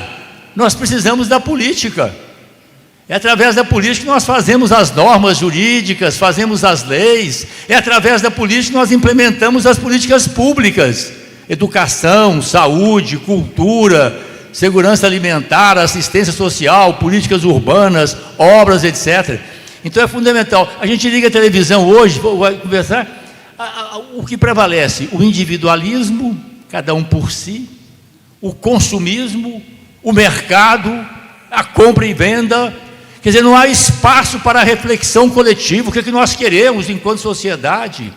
nós precisamos da política. É através da política que nós fazemos as normas jurídicas, fazemos as leis. É através da política que nós implementamos as políticas públicas. Educação, saúde, cultura, segurança alimentar, assistência social, políticas urbanas, obras, etc. Então é fundamental. A gente liga a televisão hoje, vai conversar, o que prevalece? O individualismo, cada um por si, o consumismo, o mercado, a compra e venda. Quer dizer, não há espaço para a reflexão coletiva. O que é que nós queremos enquanto sociedade?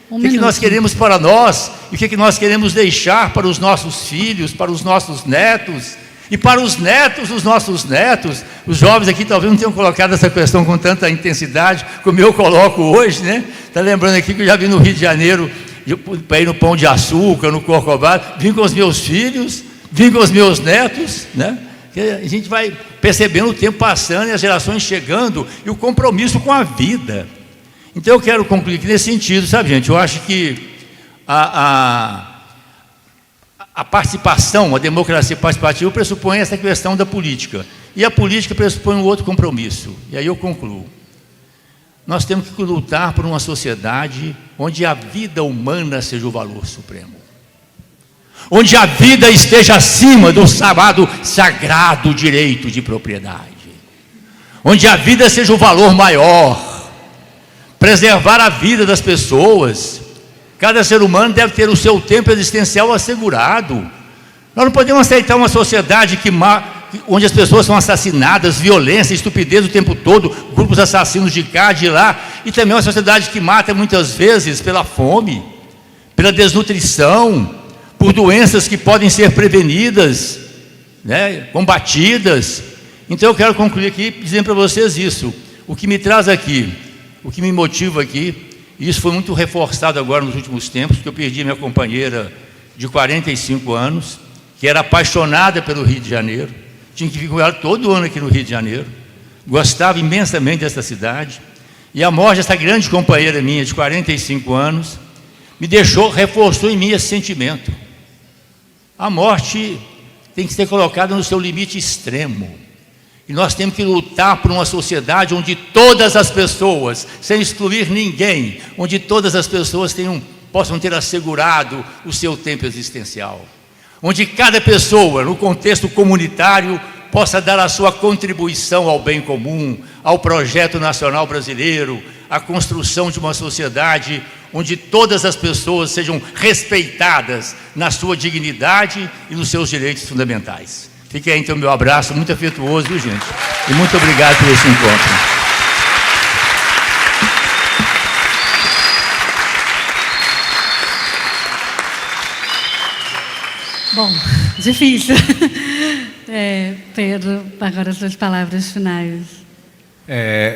O que é que nós queremos para nós? E o que é que nós queremos deixar para os nossos filhos, para os nossos netos? E para os netos dos nossos netos? Os jovens aqui talvez não tenham colocado essa questão com tanta intensidade como eu coloco hoje, né? Está lembrando aqui que eu já vim no Rio de Janeiro, para ir no Pão de Açúcar, no Corcovado, vim com os meus filhos, vim com os meus netos, né? A gente vai percebendo o tempo passando e as gerações chegando e o compromisso com a vida. Então eu quero concluir aqui nesse sentido, sabe, gente? Eu acho que a participação, a democracia participativa pressupõe essa questão da política. E a política pressupõe um outro compromisso. E aí eu concluo. Nós temos que lutar por uma sociedade onde a vida humana seja o valor supremo. Onde a vida esteja acima do chamado sagrado direito de propriedade. Onde a vida seja o valor maior. Preservar a vida das pessoas. Cada ser humano deve ter o seu tempo existencial assegurado. Nós não podemos aceitar uma sociedade onde as pessoas são assassinadas, violência, estupidez o tempo todo, grupos assassinos de cá, de lá, e também uma sociedade que mata muitas vezes pela fome, pela desnutrição, por doenças que podem ser prevenidas, né, combatidas. Então eu quero concluir aqui dizendo para vocês isso. O que me traz aqui, o que me motiva aqui, e isso foi muito reforçado agora nos últimos tempos, porque eu perdi minha companheira de 45 anos, que era apaixonada pelo Rio de Janeiro, tinha que vir com ela todo ano aqui no Rio de Janeiro, gostava imensamente dessa cidade, e a morte dessa grande companheira minha de 45 anos, reforçou em mim esse sentimento. A morte tem que ser colocada no seu limite extremo. E nós temos que lutar por uma sociedade onde todas as pessoas, sem excluir ninguém, onde todas as pessoas possam ter assegurado o seu tempo existencial. Onde cada pessoa, no contexto comunitário, possa dar a sua contribuição ao bem comum, ao projeto nacional brasileiro, à construção de uma sociedade onde todas as pessoas sejam respeitadas na sua dignidade e nos seus direitos fundamentais. Fique aí então meu abraço muito afetuoso, viu, gente? E muito obrigado por esse encontro. Bom, difícil. Pedro, agora as suas palavras finais.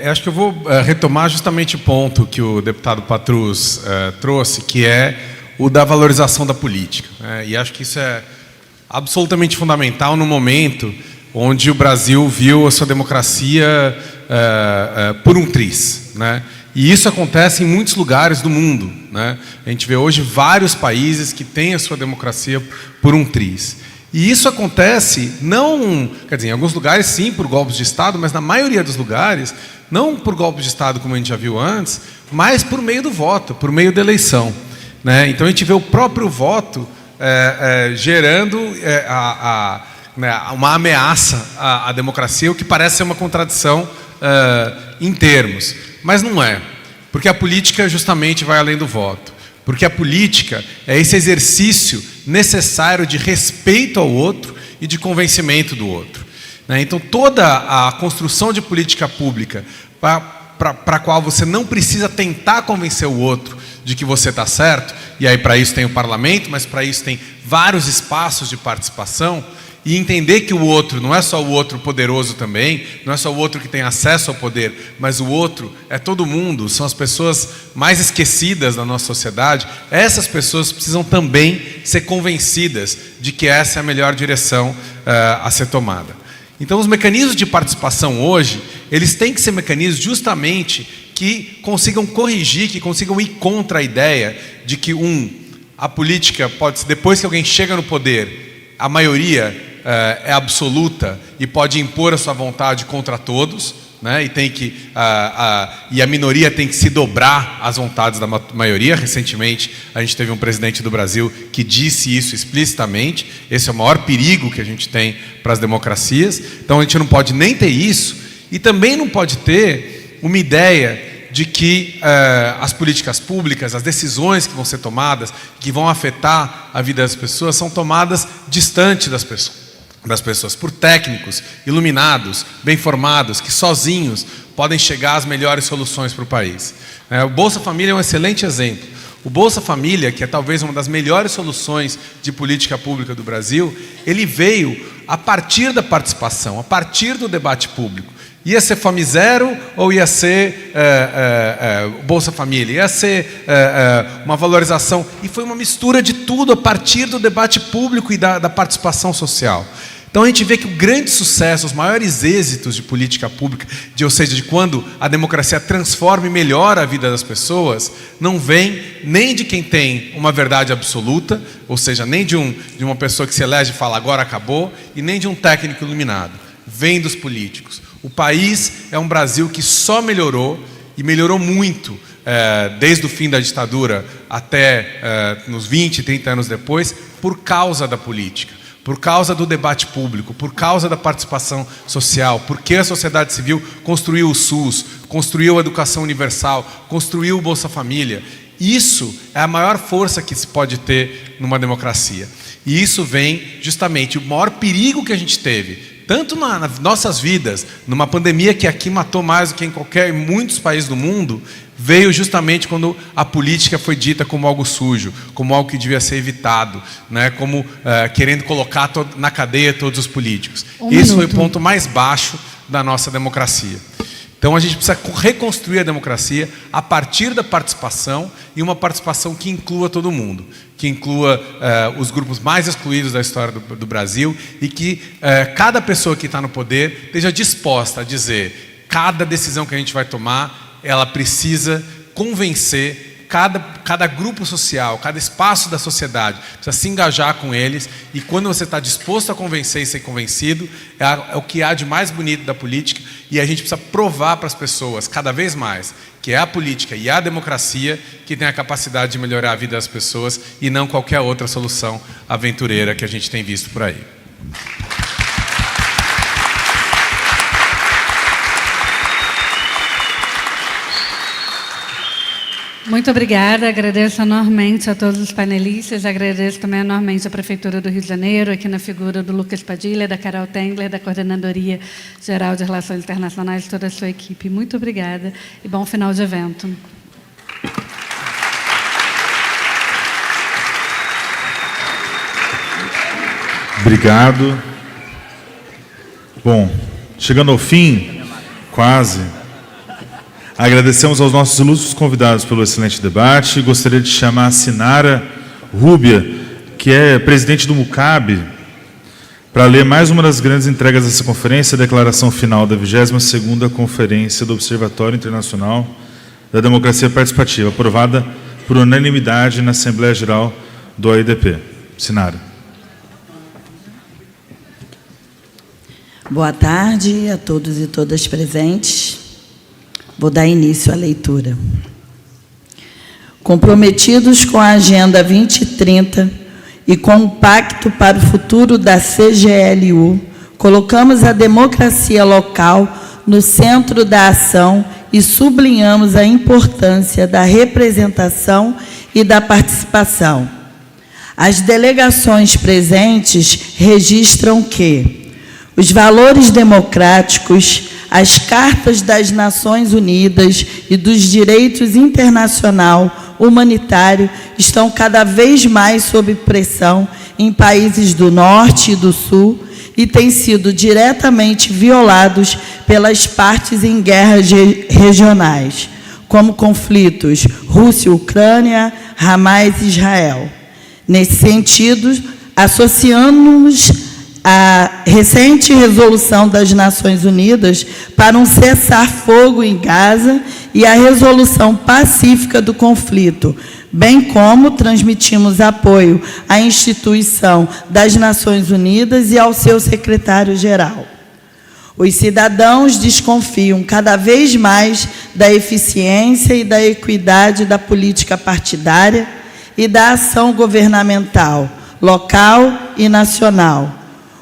Eu acho que eu vou retomar justamente o ponto que o deputado Patrus trouxe, que é o da valorização da política. E acho que isso é absolutamente fundamental no momento onde o Brasil viu a sua democracia por um triz, né? E isso acontece em muitos lugares do mundo, né? A gente vê hoje vários países que têm a sua democracia por um triz. E isso acontece não, quer dizer, em alguns lugares sim por golpes de Estado, mas na maioria dos lugares, não por golpes de Estado como a gente já viu antes, mas por meio do voto, por meio da eleição, né? Então a gente vê o próprio voto gerando uma ameaça à democracia, o que parece ser uma contradição em termos. Mas não é, porque a política justamente vai além do voto. Porque a política é esse exercício necessário de respeito ao outro e de convencimento do outro, né? Então toda a construção de política pública para a qual você não precisa tentar convencer o outro de que você está certo, e aí para isso tem o parlamento, mas para isso tem vários espaços de participação, e entender que o outro não é só o outro poderoso também, não é só o outro que tem acesso ao poder, mas o outro é todo mundo, são as pessoas mais esquecidas da nossa sociedade. Essas pessoas precisam também ser convencidas de que essa é a melhor direção a ser tomada. Então os mecanismos de participação hoje, eles têm que ser mecanismos justamente que consigam corrigir, que consigam ir contra a ideia de que a política pode ser, depois que alguém chega no poder, a maioria é absoluta e pode impor a sua vontade contra todos, né? E a minoria tem que se dobrar às vontades da maioria. Recentemente a gente teve um presidente do Brasil que disse isso explicitamente. Esse é o maior perigo que a gente tem para as democracias. Então a gente não pode nem ter isso, e também não pode ter uma ideia de que as políticas públicas, as decisões que vão ser tomadas, que vão afetar a vida das pessoas, são tomadas distante das pessoas, por técnicos iluminados, bem formados, que sozinhos podem chegar às melhores soluções para o país. O Bolsa Família é um excelente exemplo. O Bolsa Família, que é talvez uma das melhores soluções de política pública do Brasil, ele veio a partir da participação, a partir do debate público. Ia ser Fome Zero ou ia ser Bolsa Família? Ia ser uma valorização. E foi uma mistura de tudo a partir do debate público e da participação social. Então a gente vê que o grande sucesso, os maiores êxitos de política pública, ou seja, de quando a democracia transforma e melhora a vida das pessoas, não vem nem de quem tem uma verdade absoluta, ou seja, nem de uma pessoa que se elege e fala agora acabou, e nem de um técnico iluminado. Vem dos políticos. O país é um Brasil que só melhorou, e melhorou muito, desde o fim da ditadura até nos 20, 30 anos depois, por causa da política, por causa do debate público, por causa da participação social, porque a sociedade civil construiu o SUS, construiu a educação universal, construiu o Bolsa Família. Isso é a maior força que se pode ter numa democracia. E isso vem justamente, o maior perigo que a gente teve, tanto nas nossas vidas, numa pandemia que aqui matou mais do que em muitos países do mundo, veio justamente quando a política foi dita como algo sujo, como algo que devia ser evitado, né? Como querendo colocar na cadeia todos os políticos. Esse foi o ponto mais baixo da nossa democracia. Então a gente precisa reconstruir a democracia a partir da participação, e uma participação que inclua todo mundo, que inclua os grupos mais excluídos da história do Brasil, e que cada pessoa que está no poder esteja disposta a dizer: cada decisão que a gente vai tomar, ela precisa convencer cada grupo social, cada espaço da sociedade, precisa se engajar com eles, e quando você está disposto a convencer e ser convencido, é o que há de mais bonito da política, e a gente precisa provar para as pessoas, cada vez mais, que é a política e a democracia que tem a capacidade de melhorar a vida das pessoas, e não qualquer outra solução aventureira que a gente tem visto por aí. Muito obrigada, agradeço enormemente a todos os panelistas, agradeço também enormemente a Prefeitura do Rio de Janeiro, aqui na figura do Lucas Padilha, da Carol Tengler, da Coordenadoria Geral de Relações Internacionais, toda a sua equipe. Muito obrigada e bom final de evento. Obrigado. Bom, chegando ao fim, quase, agradecemos aos nossos ilustres convidados pelo excelente debate. Gostaria de chamar a Sinara Rúbia, que é presidente do MUCAB, para ler mais uma das grandes entregas dessa conferência, a declaração final da 22ª Conferência do Observatório Internacional da Democracia Participativa, aprovada por unanimidade na Assembleia Geral do OIDP. Sinara. Boa tarde a todos e todas presentes. Vou dar início à leitura. Comprometidos com a Agenda 2030 e com o Pacto para o Futuro da CGLU, colocamos a democracia local no centro da ação e sublinhamos a importância da representação e da participação. As delegações presentes registram que os valores democráticos, as cartas das Nações Unidas e dos direitos internacional humanitário estão cada vez mais sob pressão em países do Norte e do Sul e têm sido diretamente violados pelas partes em guerras regionais, como conflitos Rússia-Ucrânia, Hamas e Israel. Nesse sentido, associamos-nos a recente resolução das Nações Unidas para um cessar-fogo em Gaza e a resolução pacífica do conflito, bem como transmitimos apoio à instituição das Nações Unidas e ao seu secretário-geral. Os cidadãos desconfiam cada vez mais da eficiência e da equidade da política partidária e da ação governamental, local e nacional,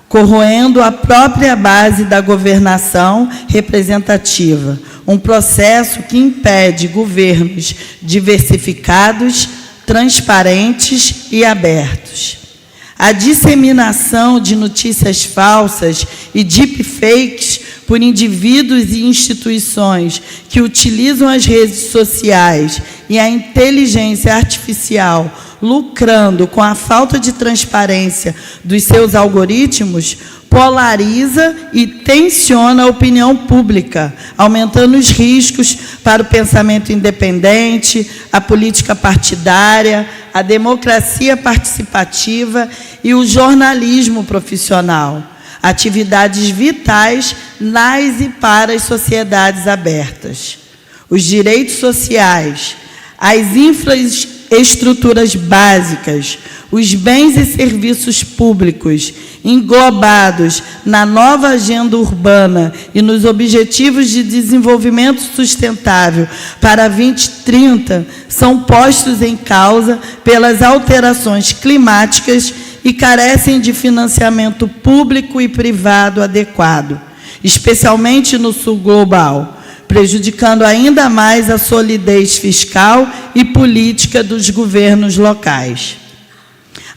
corroendo a própria base da governação representativa, um processo que impede governos diversificados, transparentes e abertos. A disseminação de notícias falsas e deepfakes por indivíduos e instituições que utilizam as redes sociais e a inteligência artificial, lucrando com a falta de transparência dos seus algoritmos, polariza e tensiona a opinião pública, aumentando os riscos para o pensamento independente, a política partidária, a democracia participativa e o jornalismo profissional, atividades vitais nas e para as sociedades abertas. Os direitos sociais, as infraestruturas básicas, os bens e serviços públicos englobados na nova agenda urbana e nos Objetivos de Desenvolvimento Sustentável para 2030 são postos em causa pelas alterações climáticas e carecem de financiamento público e privado adequado, especialmente no sul global, prejudicando ainda mais a solidez fiscal e política dos governos locais.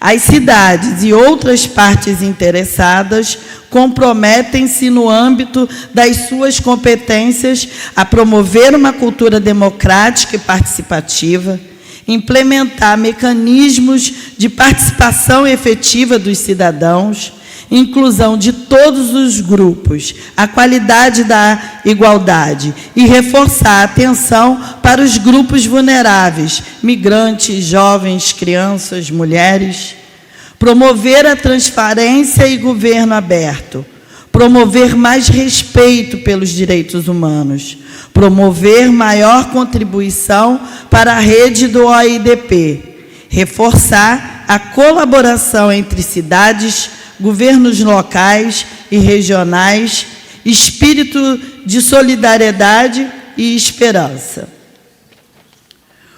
As cidades e outras partes interessadas comprometem-se no âmbito das suas competências a promover uma cultura democrática e participativa, implementar mecanismos de participação efetiva dos cidadãos, inclusão de todos os grupos, a qualidade da igualdade e reforçar a atenção para os grupos vulneráveis, migrantes, jovens, crianças, mulheres, promover a transparência e governo aberto, promover mais respeito pelos direitos humanos, promover maior contribuição para a rede do OIDP, reforçar a colaboração entre cidades, governos locais e regionais, espírito de solidariedade e esperança.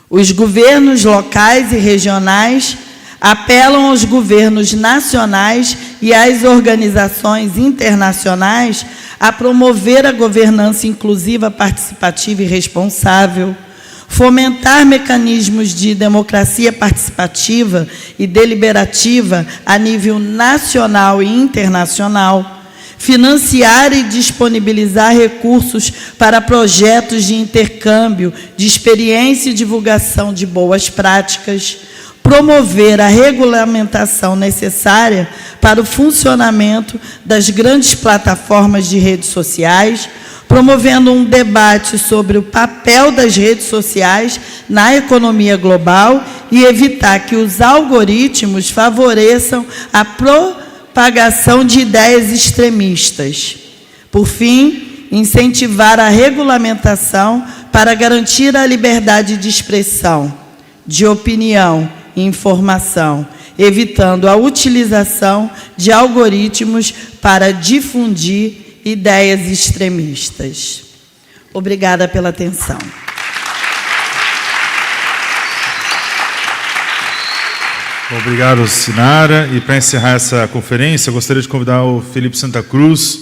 Os governos locais e regionais apelam aos governos nacionais e às organizações internacionais a promover a governança inclusiva, participativa e responsável, fomentar mecanismos de democracia participativa e deliberativa a nível nacional e internacional, financiar e disponibilizar recursos para projetos de intercâmbio, de experiência e divulgação de boas práticas, promover a regulamentação necessária para o funcionamento das grandes plataformas de redes sociais, promovendo um debate sobre o papel das redes sociais na economia global e evitar que os algoritmos favoreçam a propagação de ideias extremistas. Por fim, incentivar a regulamentação para garantir a liberdade de expressão, de opinião e informação, evitando a utilização de algoritmos para difundir ideias extremistas. Obrigada pela atenção. Obrigado, Sinara. E para encerrar essa conferência, eu gostaria de convidar o Felipe Santa Cruz,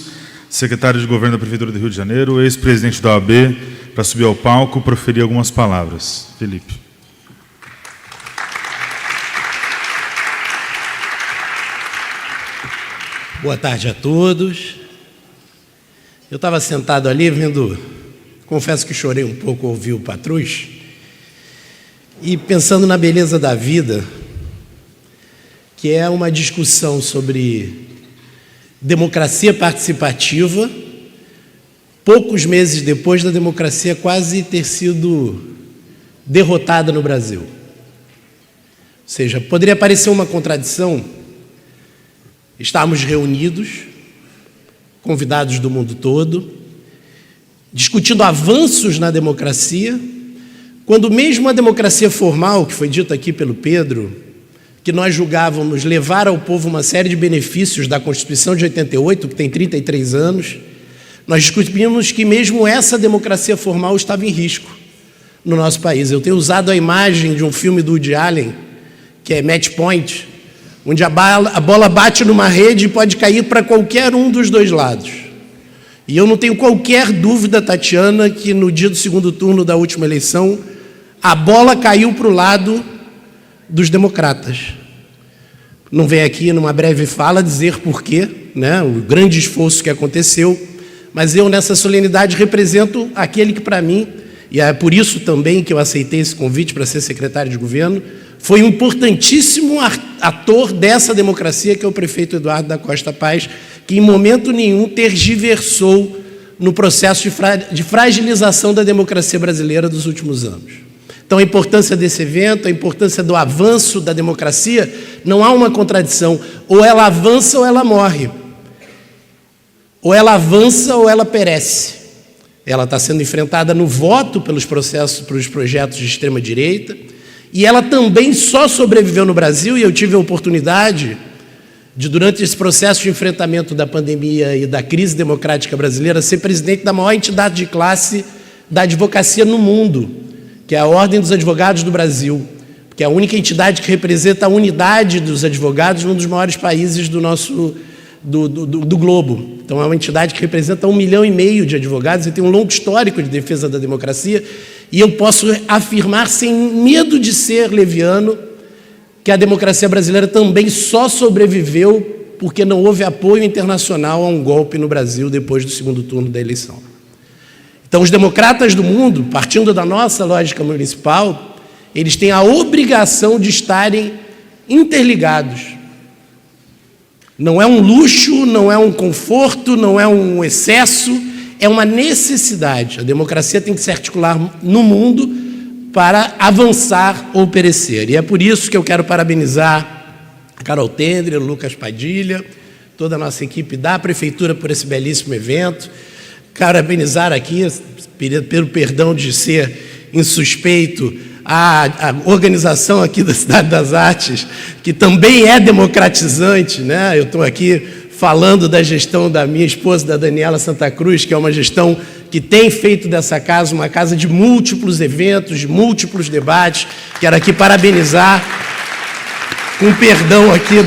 secretário de Governo da Prefeitura do Rio de Janeiro, ex-presidente da OAB, para subir ao palco e proferir algumas palavras. Felipe. Boa tarde a todos. Eu estava sentado ali vendo, confesso que chorei um pouco ao ouvir o Patrus, e pensando na beleza da vida, que é uma discussão sobre democracia participativa, poucos meses depois da democracia quase ter sido derrotada no Brasil. Ou seja, poderia parecer uma contradição estarmos reunidos, convidados do mundo todo, discutindo avanços na democracia, quando mesmo a democracia formal, que foi dita aqui pelo Pedro, que nós julgávamos levar ao povo uma série de benefícios da Constituição de 88, que tem 33 anos, nós discutimos que mesmo essa democracia formal estava em risco no nosso país. Eu tenho usado a imagem de um filme do Woody Allen, que é Match Point, onde a bola bate numa rede e pode cair para qualquer um dos dois lados. E eu não tenho qualquer dúvida, Tatiana, que no dia do segundo turno da última eleição, a bola caiu para o lado dos democratas. Não vem aqui, numa breve fala, dizer porquê, né, o grande esforço que aconteceu, mas eu, nessa solenidade, represento aquele que, para mim, e é por isso também que eu aceitei esse convite para ser secretário de governo, foi um importantíssimo ator dessa democracia, que é o prefeito Eduardo da Costa Paz, que em momento nenhum tergiversou no processo de fragilização da democracia brasileira dos últimos anos. Então, a importância desse evento, a importância do avanço da democracia, não há uma contradição. Ou ela avança ou ela morre. Ou ela avança ou ela perece. Ela está sendo enfrentada no voto pelos projetos de extrema-direita, e ela também só sobreviveu no Brasil, e eu tive a oportunidade de, durante esse processo de enfrentamento da pandemia e da crise democrática brasileira, ser presidente da maior entidade de classe da advocacia no mundo, que é a Ordem dos Advogados do Brasil, que é a única entidade que representa a unidade dos advogados num dos maiores países do globo. Então, é uma entidade que representa 1,5 milhão de advogados e tem um longo histórico de defesa da democracia, e eu posso afirmar, sem medo de ser leviano, que a democracia brasileira também só sobreviveu porque não houve apoio internacional a um golpe no Brasil depois do segundo turno da eleição. Então, os democratas do mundo, partindo da nossa lógica municipal, eles têm a obrigação de estarem interligados. Não é um luxo, não é um conforto, não é um excesso, é uma necessidade. A democracia tem que se articular no mundo para avançar ou perecer. E é por isso que eu quero parabenizar a Carol Tendre, o Lucas Padilha, toda a nossa equipe da Prefeitura por esse belíssimo evento. Parabenizar aqui, pelo perdão de ser insuspeito, a organização aqui da Cidade das Artes, que também é democratizante, né? Eu estou aqui falando da gestão da minha esposa, da Daniela Santa Cruz, que é uma gestão que tem feito dessa casa uma casa de múltiplos eventos, de múltiplos debates. Quero aqui parabenizar, com perdão aqui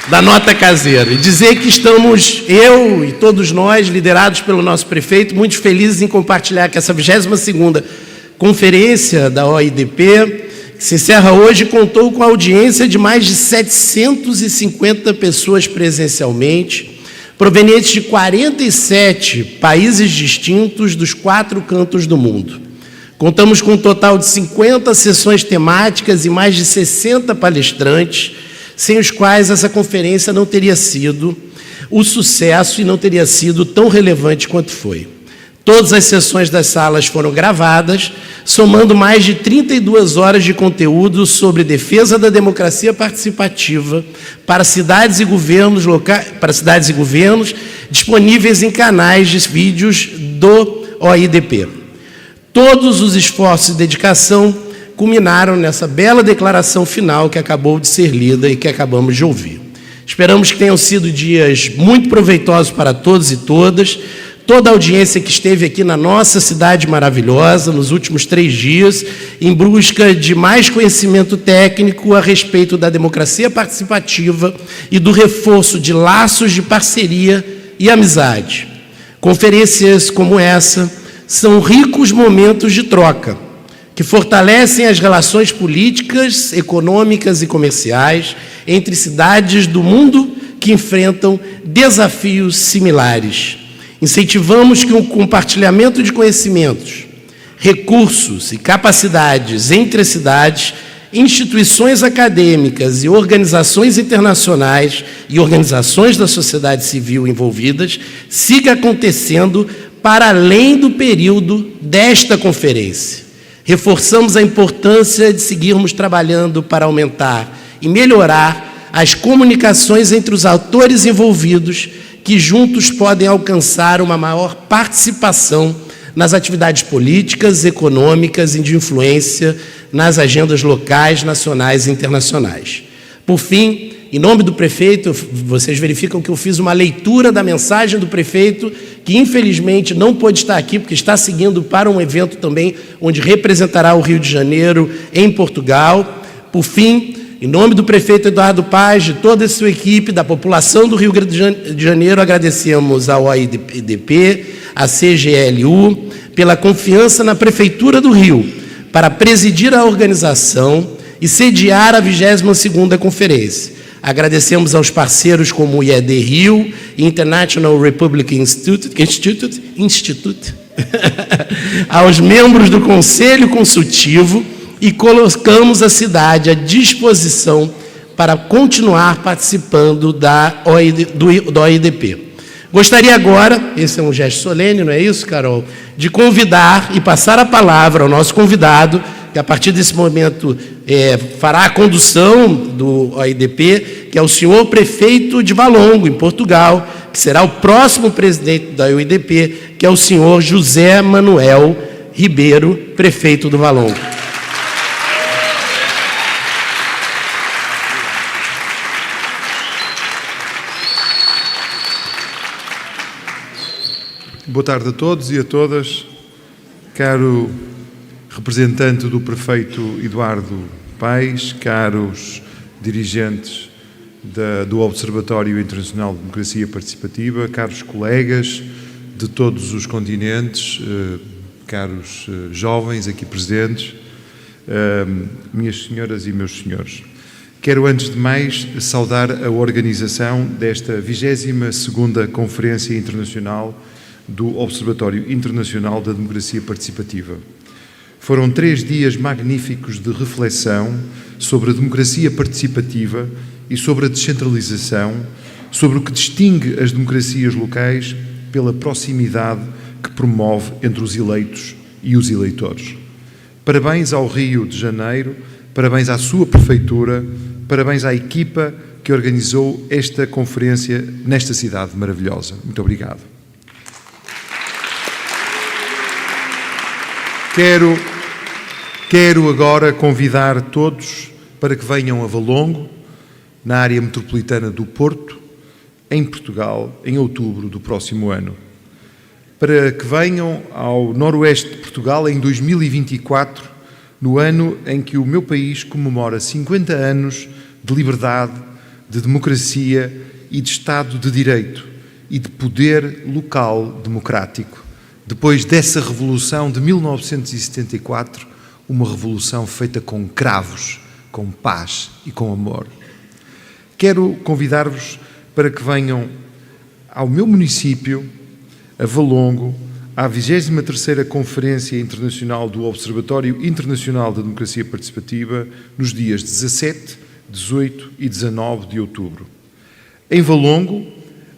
da nota caseira, e dizer que estamos, eu e todos nós, liderados pelo nosso prefeito, muito felizes em compartilhar que essa 22ª conferência da OIDP, que se encerra hoje, contou com a audiência de mais de 750 pessoas presencialmente, provenientes de 47 países distintos dos 4 cantos do mundo. Contamos com um total de 50 sessões temáticas e mais de 60 palestrantes, sem os quais essa conferência não teria sido o sucesso e não teria sido tão relevante quanto foi. Todas as sessões das salas foram gravadas, somando mais de 32 horas de conteúdo sobre defesa da democracia participativa para cidades e governos disponíveis em canais de vídeos do OIDP. Todos os esforços e dedicação culminaram nessa bela declaração final que acabou de ser lida e que acabamos de ouvir. Esperamos que tenham sido dias muito proveitosos para todos e todas. Toda a audiência que esteve aqui na nossa cidade maravilhosa nos últimos 3 dias, em busca de mais conhecimento técnico a respeito da democracia participativa e do reforço de laços de parceria e amizade. Conferências como essa são ricos momentos de troca, que fortalecem as relações políticas, econômicas e comerciais entre cidades do mundo que enfrentam desafios similares. Incentivamos que o compartilhamento de conhecimentos, recursos e capacidades entre as cidades, instituições acadêmicas e organizações internacionais e organizações da sociedade civil envolvidas siga acontecendo para além do período desta conferência. Reforçamos a importância de seguirmos trabalhando para aumentar e melhorar as comunicações entre os atores envolvidos, que juntos podem alcançar uma maior participação nas atividades políticas, econômicas e de influência nas agendas locais, nacionais e internacionais. Por fim, em nome do prefeito, vocês verificam que eu fiz uma leitura da mensagem do prefeito, que infelizmente não pôde estar aqui, porque está seguindo para um evento também, onde representará o Rio de Janeiro em Portugal. Por fim, em nome do prefeito Eduardo Paz, de toda a sua equipe, da população do Rio de Janeiro, agradecemos ao OIDP, à CGLU, pela confiança na Prefeitura do Rio, para presidir a organização e sediar a 22ª Conferência. Agradecemos aos parceiros como o IED Rio e International Republic Institute aos membros do Conselho Consultivo, e colocamos a cidade à disposição para continuar participando do OIDP. Gostaria agora, esse é um gesto solene, não é isso, Carol? De convidar e passar a palavra ao nosso convidado, que a partir desse momento fará a condução do OIDP, que é o senhor prefeito de Valongo, em Portugal, que será o próximo presidente da OIDP, que é o senhor José Manuel Ribeiro, prefeito do Valongo. Boa tarde a todos e a todas. Caro representante do prefeito Eduardo Paes, caros dirigentes do Observatório Internacional de Democracia Participativa, caros colegas de todos os continentes, caros jovens aqui presentes, minhas senhoras e meus senhores. Quero, antes de mais, saudar a organização desta 22ª Conferência Internacional do Observatório Internacional da Democracia Participativa. Foram 3 dias magníficos de reflexão sobre a democracia participativa e sobre a descentralização, sobre o que distingue as democracias locais pela proximidade que promove entre os eleitos e os eleitores. Parabéns ao Rio de Janeiro, parabéns à sua prefeitura, parabéns à equipa que organizou esta conferência nesta cidade maravilhosa. Muito obrigado. Quero agora convidar todos para que venham a Valongo, na área metropolitana do Porto, em Portugal, em outubro do próximo ano. Para que venham ao noroeste de Portugal em 2024, no ano em que o meu país comemora 50 anos de liberdade, de democracia e de Estado de Direito e de poder local democrático, depois dessa revolução de 1974, uma revolução feita com cravos, com paz e com amor. Quero convidar-vos para que venham ao meu município, a Valongo, à 23ª Conferência Internacional do Observatório Internacional da Democracia Participativa, nos dias 17, 18 e 19 de outubro. Em Valongo,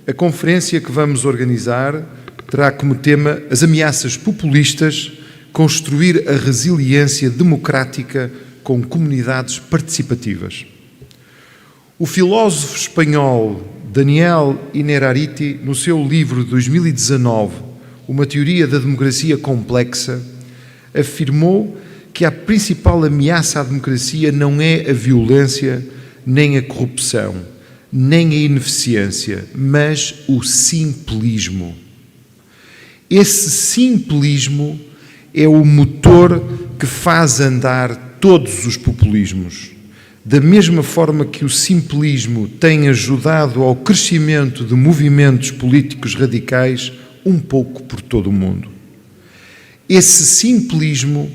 a conferência que vamos organizar terá como tema as ameaças populistas, construir a resiliência democrática com comunidades participativas. O filósofo espanhol Daniel Innerarity, no seu livro de 2019, Uma Teoria da Democracia Complexa, afirmou que a principal ameaça à democracia não é a violência, nem a corrupção, nem a ineficiência, mas o simplismo. Esse simplismo é o motor que faz andar todos os populismos. Da mesma forma que o simplismo tem ajudado ao crescimento de movimentos políticos radicais um pouco por todo o mundo. Esse simplismo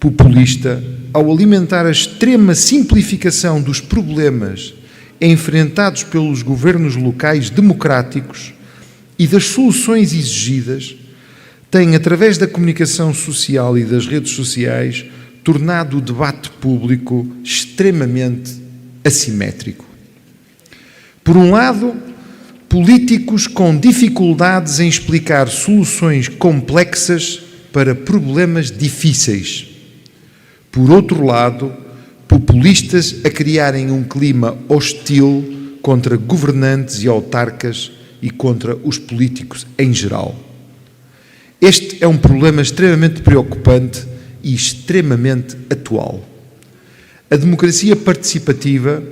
populista, ao alimentar a extrema simplificação dos problemas enfrentados pelos governos locais democráticos e das soluções exigidas, tem, através da comunicação social e das redes sociais, tornado o debate público extremamente assimétrico. Por um lado, políticos com dificuldades em explicar soluções complexas para problemas difíceis. Por outro lado, populistas a criarem um clima hostil contra governantes e autarcas e contra os políticos em geral. Este é um problema extremamente preocupante e extremamente atual. A democracia participativa,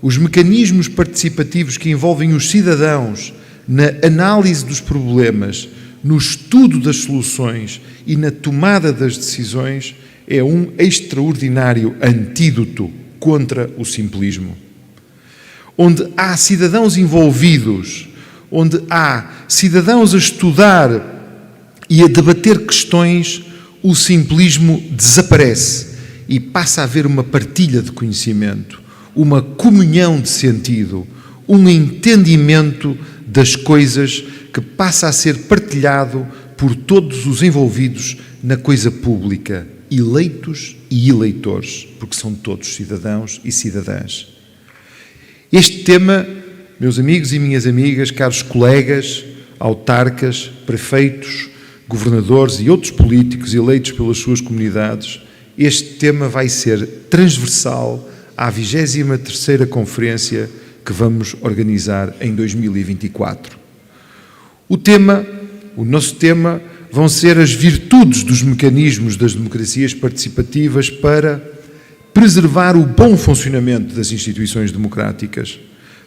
os mecanismos participativos que envolvem os cidadãos na análise dos problemas, no estudo das soluções e na tomada das decisões, é um extraordinário antídoto contra o simplismo. Onde há cidadãos envolvidos, onde há cidadãos a estudar e a debater questões, o simplismo desaparece e passa a haver uma partilha de conhecimento, uma comunhão de sentido, um entendimento das coisas que passa a ser partilhado por todos os envolvidos na coisa pública, eleitos e eleitores, porque são todos cidadãos e cidadãs. Este tema, meus amigos e minhas amigas, caros colegas, autarcas, prefeitos, governadores e outros políticos eleitos pelas suas comunidades, este tema vai ser transversal à 23ª Conferência que vamos organizar em 2024. O nosso tema vão ser as virtudes dos mecanismos das democracias participativas para preservar o bom funcionamento das instituições democráticas,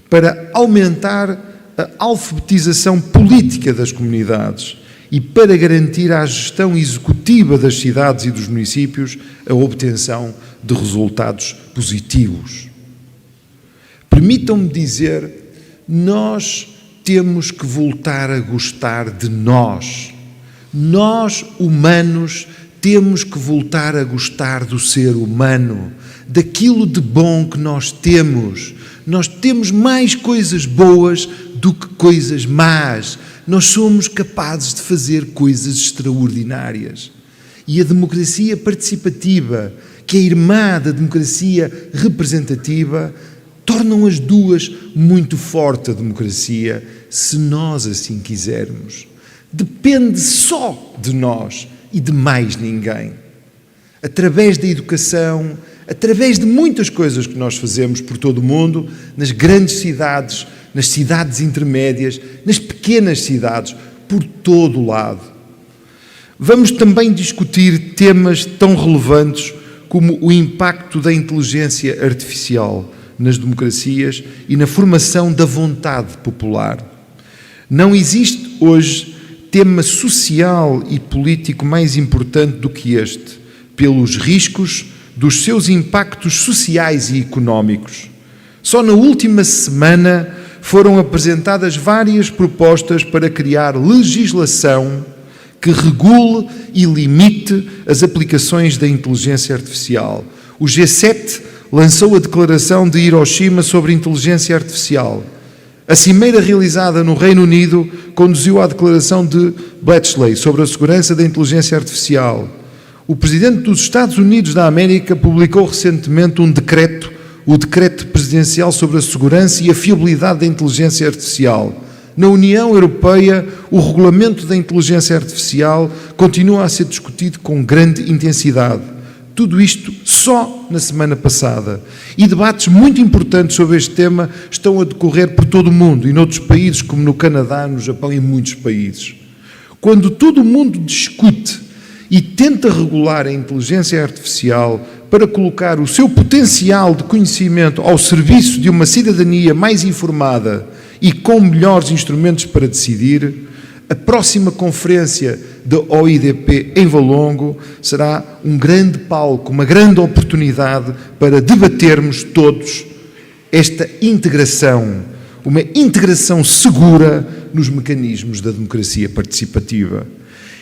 para aumentar a alfabetização política das comunidades e para garantir à gestão executiva das cidades e dos municípios a obtenção de resultados positivos. Permitam-me dizer, nós temos que voltar a gostar de nós. Nós, humanos, temos que voltar a gostar do ser humano, daquilo de bom que nós temos. Nós temos mais coisas boas do que coisas más. Nós somos capazes de fazer coisas extraordinárias. E a democracia participativa, que é irmã da democracia representativa, tornam as duas muito forte a democracia, se nós assim quisermos. Depende só de nós e de mais ninguém. Através da educação, através de muitas coisas que nós fazemos por todo o mundo, nas grandes cidades, nas cidades intermédias, nas pequenas cidades, por todo o lado. Vamos também discutir temas tão relevantes como o impacto da inteligência artificial nas democracias e na formação da vontade popular. Não existe hoje tema social e político mais importante do que este, pelos riscos dos seus impactos sociais e económicos. Só na última semana foram apresentadas várias propostas para criar legislação que regule e limite as aplicações da inteligência artificial. O G7 lançou a declaração de Hiroshima sobre inteligência artificial. A cimeira realizada no Reino Unido conduziu à declaração de Bletchley sobre a segurança da inteligência artificial. O presidente dos Estados Unidos da América publicou recentemente um decreto, o Decreto Presidencial sobre a Segurança e a Fiabilidade da Inteligência Artificial. Na União Europeia, o regulamento da inteligência artificial continua a ser discutido com grande intensidade. Tudo isto só na semana passada. E debates muito importantes sobre este tema estão a decorrer por todo o mundo e noutros países, como no Canadá, no Japão e em muitos países. Quando todo o mundo discute e tenta regular a inteligência artificial para colocar o seu potencial de conhecimento ao serviço de uma cidadania mais informada e com melhores instrumentos para decidir, a próxima conferência da OIDP em Valongo será um grande palco, uma grande oportunidade para debatermos todos esta integração, uma integração segura nos mecanismos da democracia participativa.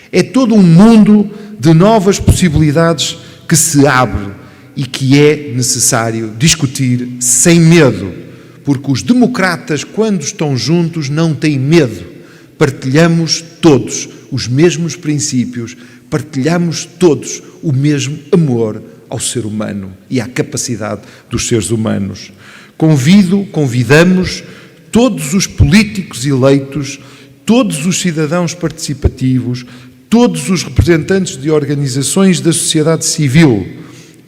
É todo um mundo de novas possibilidades que se abre e que é necessário discutir sem medo, porque os democratas, quando estão juntos, não têm medo. Partilhamos todos os mesmos princípios, partilhamos todos o mesmo amor ao ser humano e à capacidade dos seres humanos. Convidamos todos os políticos eleitos, todos os cidadãos participativos, todos os representantes de organizações da sociedade civil,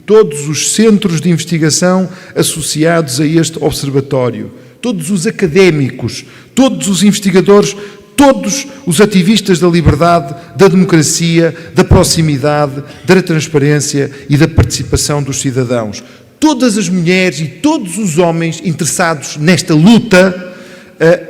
todos os centros de investigação associados a este observatório, todos os académicos, todos os investigadores, todos os ativistas da liberdade, da democracia, da proximidade, da transparência e da participação dos cidadãos. Todas as mulheres e todos os homens interessados nesta luta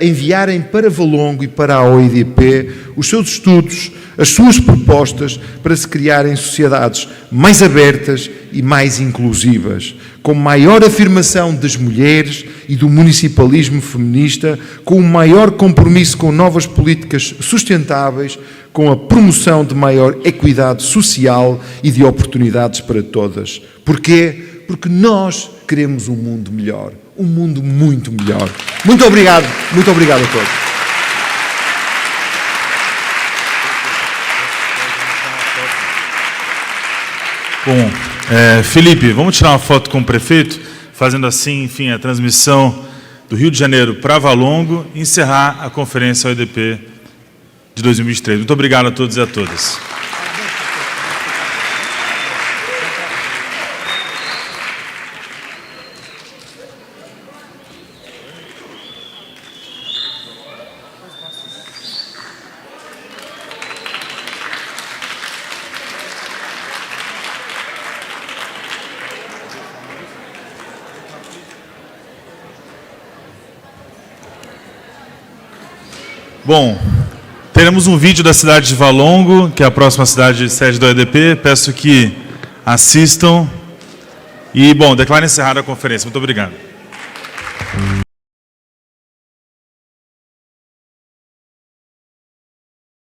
a enviarem para Valongo e para a OIDP os seus estudos, as suas propostas para se criarem sociedades mais abertas e mais inclusivas, com maior afirmação das mulheres e do municipalismo feminista, com um maior compromisso com novas políticas sustentáveis, com a promoção de maior equidade social e de oportunidades para todas. Porquê? Porque nós queremos um mundo melhor, um mundo muito melhor. Muito obrigado a todos. Bom, Felipe, vamos tirar uma foto com o prefeito, fazendo assim, enfim, a transmissão do Rio de Janeiro para Valongo e encerrar a conferência OIDP de 2023. Muito obrigado a todos e a todas. Bom, teremos um vídeo da cidade de Valongo, que é a próxima cidade sede do OIDP. Peço que assistam. E, bom, declaro encerrada a conferência. Muito obrigado.